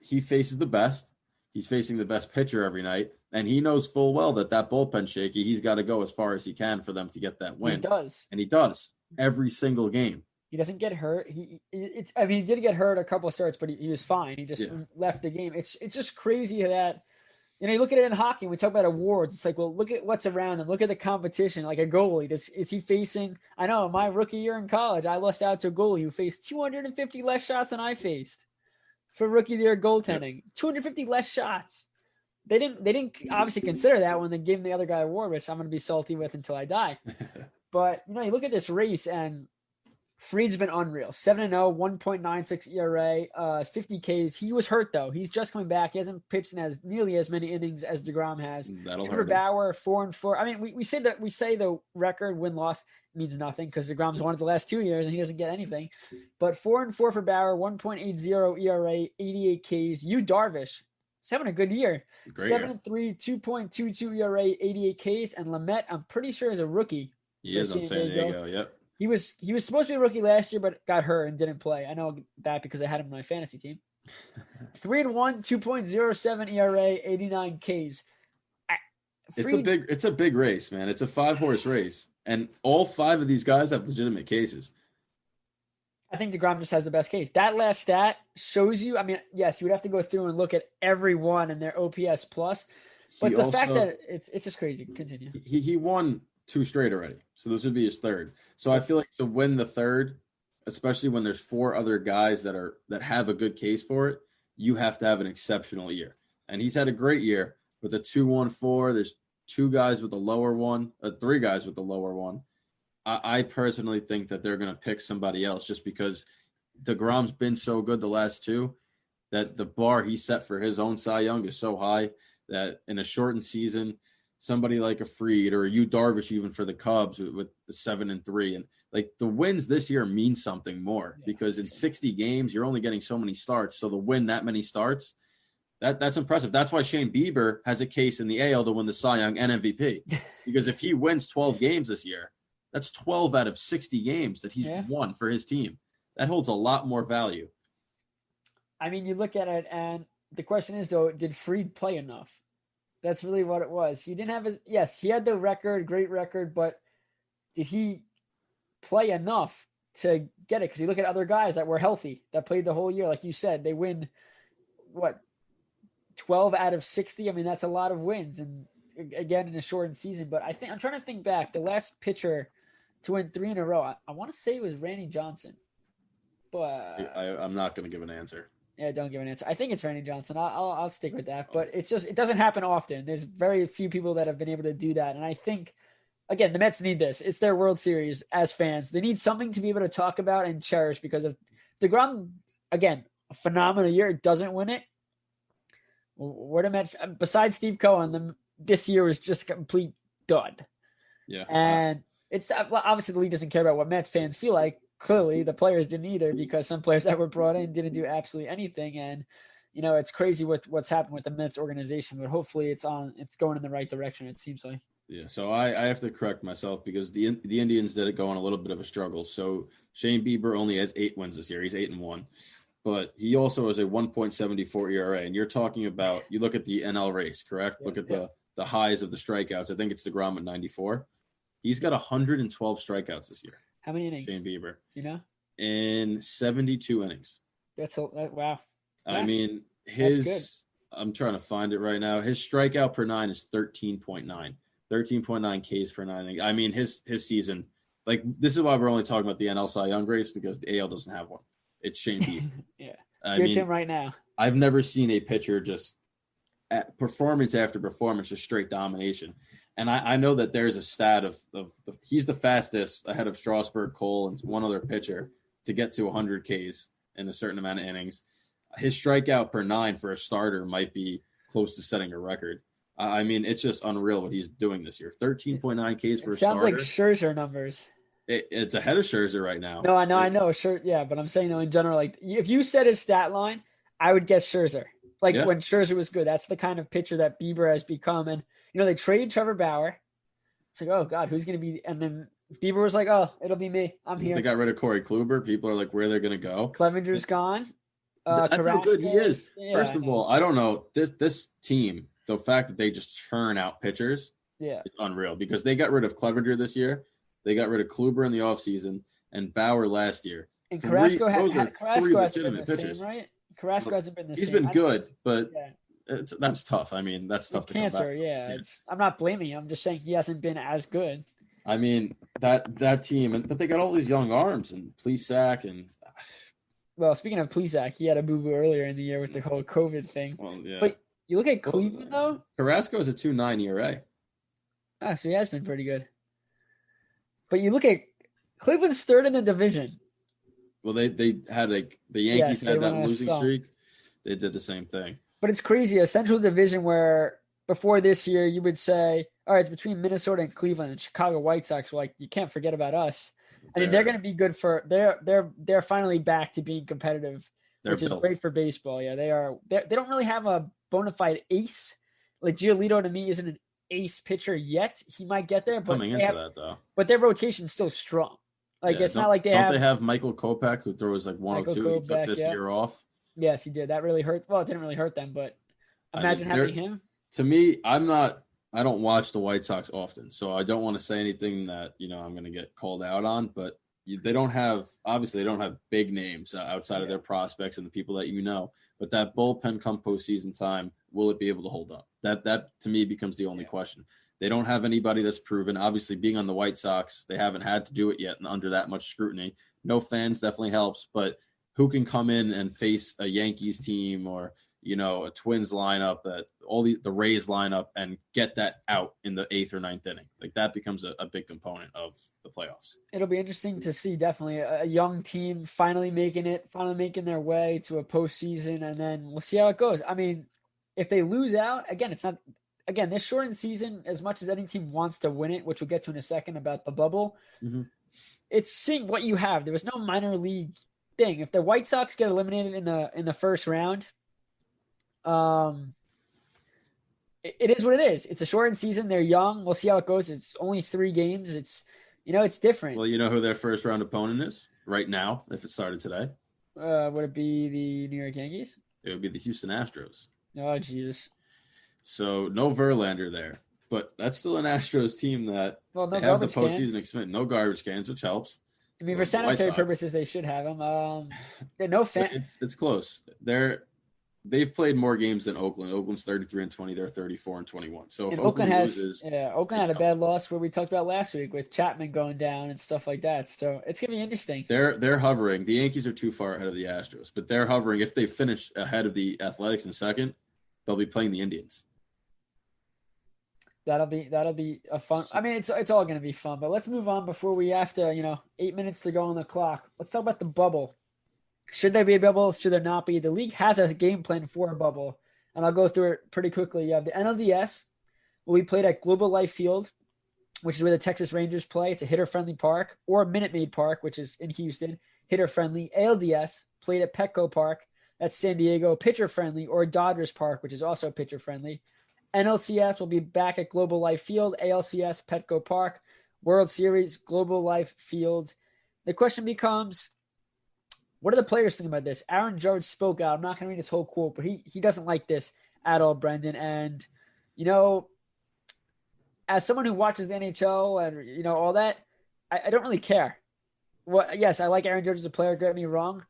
he faces the best. He's facing the best pitcher every night, and he knows full well that bullpen shaky. He's got to go as far as he can for them to get that win. He does. And he does every single game. He doesn't get hurt. He did get hurt a couple of starts, but he was fine. He just left the game. It's just crazy that, you look at it in hockey. We talk about awards. It's like, well, look at what's around him. Look at the competition. Like a goalie, is he facing? I know my rookie year in college, I lost out to a goalie who faced 250 less shots than I faced. For rookie of the year goaltending, 250 less shots. They didn't obviously consider that when they gave the other guy a award, which I'm going to be salty with until I die. But you look at this race, and Fried's been unreal. 7-0, 1.96 ERA, 50 Ks. He was hurt though. He's just coming back. He hasn't pitched in nearly as many innings as deGrom has. Trevor Bauer 4-4. I mean, we say the record win-loss means nothing because deGrom's won it the last 2 years and he doesn't get anything. But 4-4 for Bauer, 1.80 ERA, 88 Ks. Yu Darvish, he's having a good year. 7-3, 2.22 ERA, 88 Ks. And Lamet, I'm pretty sure is a rookie. He is on San Diego. Yep. He was supposed to be a rookie last year, but got hurt and didn't play. I know that because I had him in my fantasy team. 3-1, 2.07 ERA, 89 Ks. It's a big race, man. It's a 5-horse race, and all 5 of these guys have legitimate cases. I think deGrom just has the best case. That last stat shows you. I mean, yes, you would have to go through and look at everyone and their OPS plus, but the fact that it's just crazy. Continue. He won 2 straight already, so this would be his 3rd. So I feel like to win the 3rd, especially when there's 4 other guys that have a good case for it, you have to have an exceptional year. And he's had a great year with a 2.14. There's 2 guys with a lower one, 3 guys with a lower one. I personally think that they're going to pick somebody else just because DeGrom's been so good the last 2 that the bar he set for his own Cy Young is so high that in a shortened season, somebody like a Fried or a Yu Darvish, even for the Cubs with the 7-3, and like the wins this year mean something more because in 60 games, you're only getting so many starts. So to win that many starts, that's impressive. That's why Shane Bieber has a case in the AL to win the Cy Young and MVP because if he wins 12 games this year, that's 12 out of 60 games that he's won for his team. That holds a lot more value. I mean, you look at it, and the question is, though, did Fried play enough? That's really what it was. He didn't have yes, he had the record, great record, but did he play enough to get it? Because you look at other guys that were healthy, that played the whole year. Like you said, they win, 12 out of 60? I mean, that's a lot of wins. And again, in a shortened season. But I'm trying to think back. The last pitcher to win 3 in a row, I want to say it was Randy Johnson. But I'm not going to give an answer. Yeah, don't give an answer. I think it's Randy Johnson. I'll stick with that. But it doesn't happen often. There's very few people that have been able to do that. And I think, again, the Mets need this. It's their World Series as fans. They need something to be able to talk about and cherish because if DeGrom, again, a phenomenal year, doesn't win it, where the Mets, besides Steve Cohen, this year was just a complete dud. Yeah. And it's obviously the league doesn't care about what Mets fans feel like. Clearly, the players didn't either because some players that were brought in didn't do absolutely anything. And, it's crazy what's happened with the Mets organization, but hopefully it's going in the right direction, it seems like. Yeah, so I have to correct myself because the Indians did go on a little bit of a struggle. So Shane Bieber only has 8 wins this year. He's 8-1. But he also has a 1.74 ERA. And you're talking about, you look at the NL race, correct? Look at the highs of the strikeouts. I think it's DeGrom at 94. He's got 112 strikeouts this year. How many innings? Shane Bieber. Do you know? In 72 innings. Wow. I mean, I'm trying to find it right now. His strikeout per 9 is 13.9. 13.9 Ks per 9. I mean, his season, like, this is why we're only talking about the NL Cy Young race because the AL doesn't have one. It's Shane Bieber. Yeah. Give it to him right now. I've never seen a pitcher just at performance after performance, just straight domination. And I know that there's a stat of he's the fastest ahead of Strasburg, Cole, and one other pitcher to get to 100 Ks in a certain amount of innings. His strikeout per 9 for a starter might be close to setting a record. I mean, it's just unreal what he's doing this year. 13.9 Ks for a starter. Sounds like Scherzer numbers. It's ahead of Scherzer right now. No, I know. Sure, yeah, but I'm saying, though, in general, like, if you said his stat line, I would guess Scherzer. Like, when Scherzer was good, that's the kind of pitcher that Bieber has become. And, they traded Trevor Bauer. It's like, oh, God, who's going to be – and then Bieber was like, oh, it'll be me. I'm here. They got rid of Corey Kluber. People are like, where are they going to go? Clevenger's gone. That's how good he is. Yeah, First of all, I don't know. This team, the fact that they just churn out pitchers is unreal because they got rid of Clevenger this year. They got rid of Kluber in the offseason and Bauer last year. And Carrasco hasn't been the same, right? Carrasco hasn't been the same. He's been good, but that's tough. I mean, that's tough to come back. Yeah. I'm not blaming him. I'm just saying he hasn't been as good. I mean, that team, but they got all these young arms and Plesac and. Well, speaking of Plesac, he had a boo-boo earlier in the year with the whole COVID thing. Well, yeah. But you look at Cleveland, though. Carrasco is a 2.9 ERA. Ah, so he has been pretty good. But you look at Cleveland's third in the division. Well, they had the Yankees had that losing streak. They did the same thing. But it's crazy. A Central Division where before this year you would say, all right, it's between Minnesota and Cleveland and Chicago White Sox. Like, you can't forget about us. I mean, they're going to be good for they're finally back to being competitive, which is great for baseball. Yeah, they are. They don't really have a bona fide ace. Like Giolito to me isn't an ace pitcher yet. He might get there, but coming into that though. But their rotation's still strong. Like it's not like they have Michael Kopech who throws like 102. He took this year off. Yes, he did. That really hurt. Well, it didn't really hurt them, but imagine having him. To me, I don't watch the White Sox often, so I don't want to say anything that I'm going to get called out on. But they don't have big names outside of their prospects and the people that But that bullpen come postseason time, will it be able to hold up? That to me becomes the only question. They don't have anybody that's proven. Obviously, being on the White Sox, they haven't had to do it yet, and under that much scrutiny. No fans definitely helps, but who can come in and face a Yankees team or, a Twins lineup, that the Rays lineup, and get that out in the 8th or 9th inning. Like, that becomes a big component of the playoffs. It'll be interesting to see, definitely, a young team finally making their way to a postseason, and then we'll see how it goes. I mean, if they lose out, again, this shortened season, as much as any team wants to win it, which we'll get to in a second about the bubble, it's seeing what you have. There was no minor league thing. If the White Sox get eliminated in the first round, it is what it is. It's a shortened season. They're young. We'll see how it goes. It's only 3 games. It's different. Well, you know who their first round opponent is right now, if it started today? Would it be the New York Yankees? It would be the Houston Astros. Oh, Jesus. So no Verlander there, but that's still an Astros team that no they have the garbage postseason cans. experience. No garbage cans, which helps. I mean, for sanitary purposes, they should have them. No fan. It's close. They've played more games than Oakland. Oakland's 33-20. They're 34-21. So if Oakland loses, Oakland had a bad loss where we talked about last week with Chapman going down and stuff like that. So it's gonna be interesting. They're hovering. The Yankees are too far ahead of the Astros, but they're hovering. If they finish ahead of the Athletics in second, they'll be playing the Indians. That'll be a fun. I mean, it's all going to be fun. But let's move on before we have to, 8 minutes to go on the clock. Let's talk about the bubble. Should there be a bubble? Should there not be? The league has a game plan for a bubble, and I'll go through it pretty quickly. You have the NLDS will be played at Global Life Field, which is where the Texas Rangers play. It's a hitter-friendly park, or Minute Maid Park, which is in Houston, hitter-friendly. ALDS played at Petco Park. That's San Diego, pitcher-friendly, or Dodgers Park, which is also pitcher-friendly. NLCS will be back at Global Life Field, ALCS, Petco Park, World Series, Global Life Field. The question becomes, what do the players think about this? Aaron Judge spoke out. I'm not going to read his whole quote, but he doesn't like this at all, Brendan. And, as someone who watches the NHL and, all that, I don't really care. Well, yes, I like Aaron Judge as a player, get me wrong.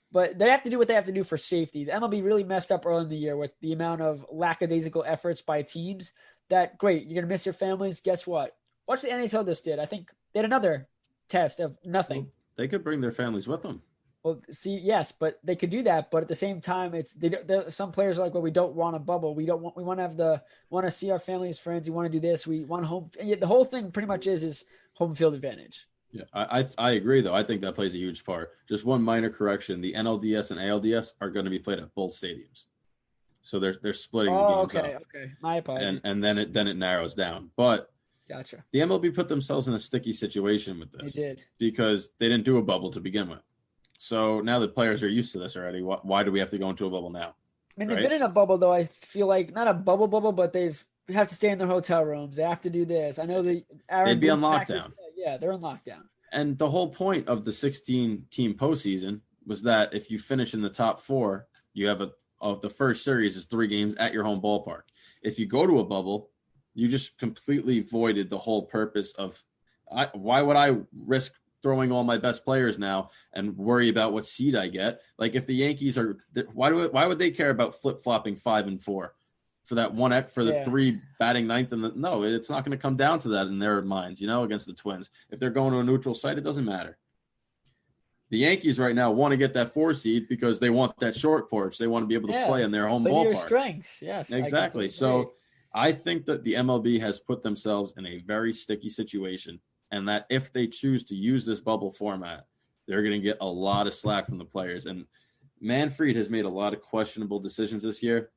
But they have to do what they have to do for safety. The MLB really messed up early in the year with the amount of lackadaisical efforts by teams that, great, you're going to miss your families. Guess what? Watch the NHL just did. I think they had another test of nothing. Well, they could bring their families with them. Well, see, yes, but they could do that. But at the same time, some players are like, well, we don't want a bubble. We want to see our families, friends. We want to do this. We want home. And yet the whole thing pretty much is home field advantage. Yeah, I agree, though. I think that plays a huge part. Just one minor correction. The NLDS and ALDS are going to be played at both stadiums. So they're splitting the games up. Okay. My apologies. And then it narrows down. But gotcha. The MLB put themselves in a sticky situation with this. They did. Because they didn't do a bubble to begin with. So now the players are used to this already. Why do we have to go into a bubble now? I mean, they've been in a bubble, though. I feel like not a bubble, but they have to stay in their hotel rooms. They have to do this. I know they'd be on lockdown. Yeah, they're on lockdown. And the whole point of the 16-team postseason was that if you finish in the top 4, you have of the first series is 3 games at your home ballpark. If you go to a bubble, you just completely voided the whole purpose of why would I risk throwing all my best players now and worry about what seed I get? Like, if the Yankees are, why would they care about flip-flopping 5 and 4 for that one for the 3 batting ninth? No, it's not going to come down to that in their minds, against the Twins. If they're going to a neutral site, it doesn't matter. The Yankees right now want to get that 4 seed because they want that short porch. They want to be able to play in their home ballpark. Your strengths, yes. Exactly. So I think that the MLB has put themselves in a very sticky situation, and that if they choose to use this bubble format, they're going to get a lot of slack from the players. And Manfred has made a lot of questionable decisions this year.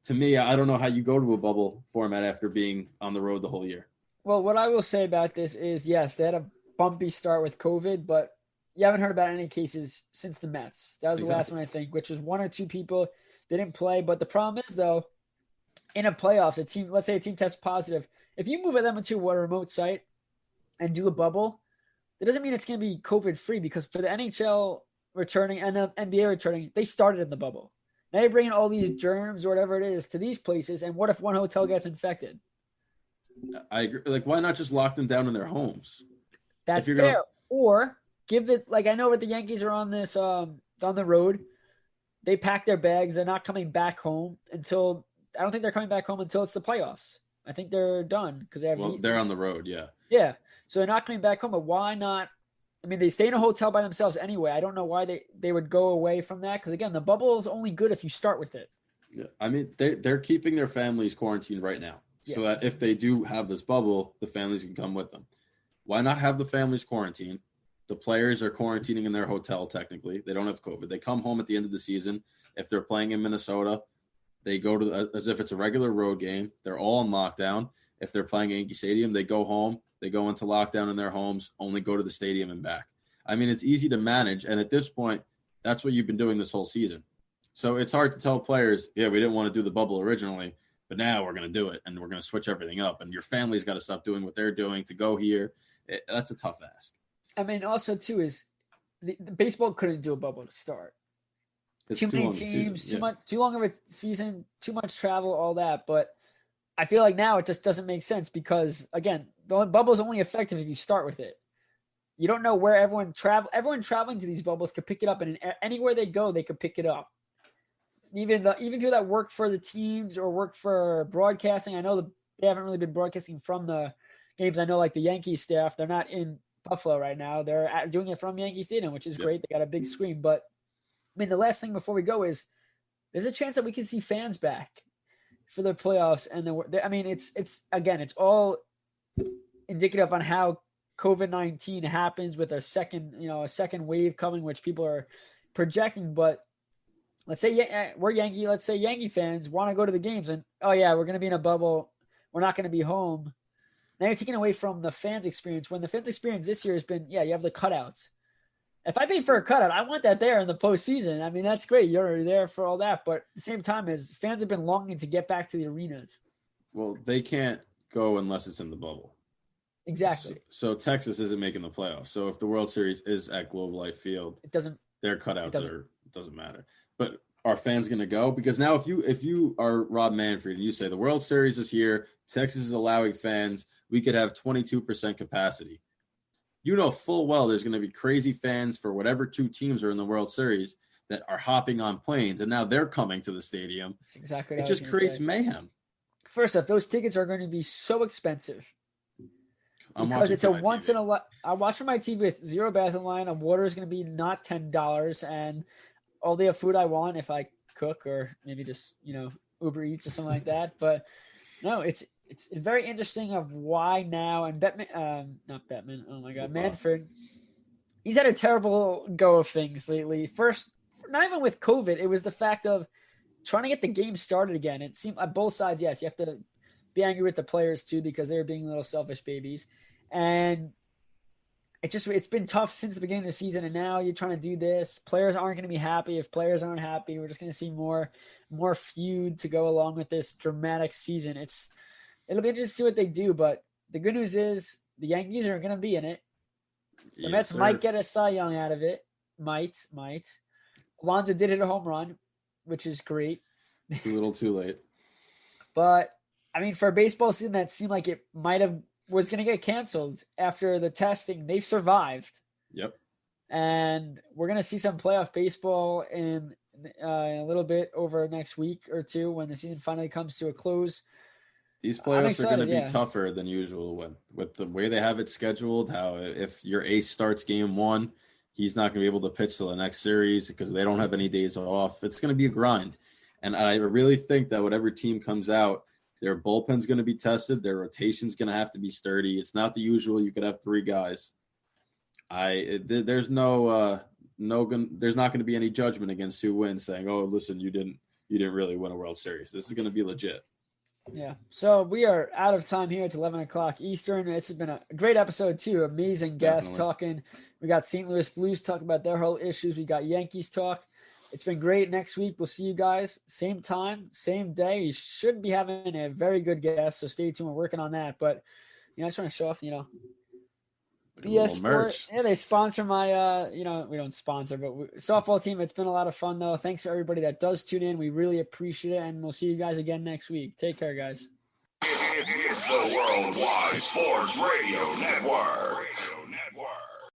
To me, I don't know how you go to a bubble format after being on the road the whole year. Well, what I will say about this is, yes, they had a bumpy start with COVID, but you haven't heard about any cases since the Mets. That was the last one, I think, which was 1 or 2 people didn't play. But the problem is, though, in a playoffs, let's say a team tests positive. If you move them into a remote site and do a bubble, that doesn't mean it's going to be COVID-free, because for the NHL returning and the NBA returning, they started in the bubble. Now you're bringing all these germs or whatever it is to these places, and what if one hotel gets infected? I agree. Like, why not just lock them down in their homes? That's fair. Or give it, like, I know what the Yankees are on this on the road. They pack their bags. They're not coming back home until – I don't think they're coming back home until it's the playoffs. I think they're done because they have – they're on the road, yeah. Yeah. So they're not coming back home, but why not I mean, they stay in a hotel by themselves anyway. I don't know why they would go away from that. Because again, the bubble is only good if you start with it. Yeah. I mean, they're keeping their families quarantined right now. So that if they do have this bubble, the families can come with them. Why not have the families quarantine? The players are quarantining in their hotel technically. They don't have COVID. They come home at the end of the season. If they're playing in Minnesota, they go to as if it's a regular road game. They're all in lockdown. If they're playing at Yankee Stadium, they go home. They go into lockdown in their homes, only go to the stadium and back. I mean, it's easy to manage. And at this point, that's what you've been doing this whole season. So it's hard to tell players, yeah, we didn't want to do the bubble originally, but now we're going to do it and we're going to switch everything up. And your family's got to stop doing what they're doing to go here. That's a tough ask. I mean, also, too, is the baseball couldn't do a bubble to start. It's too many teams, too long of a season, too much travel, all that. But I feel like now it just doesn't make sense because, again, the bubble is only effective if you start with it. You don't know where everyone traveling to these bubbles could pick it up, and anywhere they go, they could pick it up. Even people that work for the teams or work for broadcasting, I know they haven't really been broadcasting from the games. I know, like the Yankees staff, they're not in Buffalo right now. They're doing it from Yankee Stadium, which is great. They got a big screen. But I mean, the last thing before we go is there's a chance that we can see fans back for the playoffs. And I mean, it's all indicative on how COVID-19 happens with a second wave coming, which people are projecting. But let's say Yankee fans want to go to the games and, oh yeah, we're going to be in a bubble. We're not going to be home. Now you're taking away from the fans' experience when the fans' experience this year has been, you have the cutouts. If I pay for a cutout, I want that there in the postseason. I mean, that's great. You're there for all that. But at the same time, fans have been longing to get back to the arenas. Well, they can't go unless it's in the bubble. Exactly. So Texas isn't making the playoffs. So if the World Series is at Globe Life Field, their cutouts it doesn't matter. But are fans going to go? Because now if you are Rob Manfred and you say the World Series is here, Texas is allowing fans, we could have 22% capacity. You know full well there's going to be crazy fans for whatever two teams are in the World Series that are hopping on planes, and now they're coming to the stadium. That's exactly what it just creates mayhem. First off, those tickets are going to be so expensive. Because it's a once in a life. I watch from my TV with zero bathroom line. A water is going to be not $10, and all the food I want if I cook or maybe just Uber Eats or something like that. But no, it's very interesting of why now. And not Bettman. Oh my God, Manfred. He's had a terrible go of things lately. First, not even with COVID, it was the fact of trying to get the game started again. It seemed on both sides. Yes, you have to be angry with the players too because they were being little selfish babies, and it's been tough since the beginning of the season. And now you're trying to do this. Players aren't going to be happy. If players aren't happy, we're just going to see more feud to go along with this dramatic season. It'll be interesting to see what they do. But the good news is the Yankees are going to be in it. The Mets might get a Cy Young out of it. Might. Alonso did hit a home run, which is great. It's a little too late. But I mean, for a baseball season that seemed like it was going to get canceled after the testing, they've survived. Yep. And we're going to see some playoff baseball in a little bit over next week or two when the season finally comes to a close. These playoffs are going to be tougher than usual with the way they have it scheduled. How if your ace starts game one, he's not going to be able to pitch till the next series because they don't have any days off. It's going to be a grind. And I really think that whatever team comes out, their bullpen's going to be tested. Their rotation's going to have to be sturdy. It's not the usual. You could have three guys. There's not going to be any judgment against who wins saying, oh, listen, you didn't really win a World Series. This is going to be legit. Yeah. So we are out of time here. It's 11 o'clock Eastern. This has been a great episode too. Amazing guests talking. We got St. Louis Blues talk about their whole issues. We got Yankees talk. It's been great. Next week, we'll see you guys. Same time, same day. We should be having a very good guest, so stay tuned. We're working on that. But, I just want to show off, BS Sport. Yeah, they sponsor my, we don't sponsor, but softball team. It's been a lot of fun, though. Thanks for everybody that does tune in. We really appreciate it, and we'll see you guys again next week. Take care, guys. It's the Worldwide Sports Radio Network.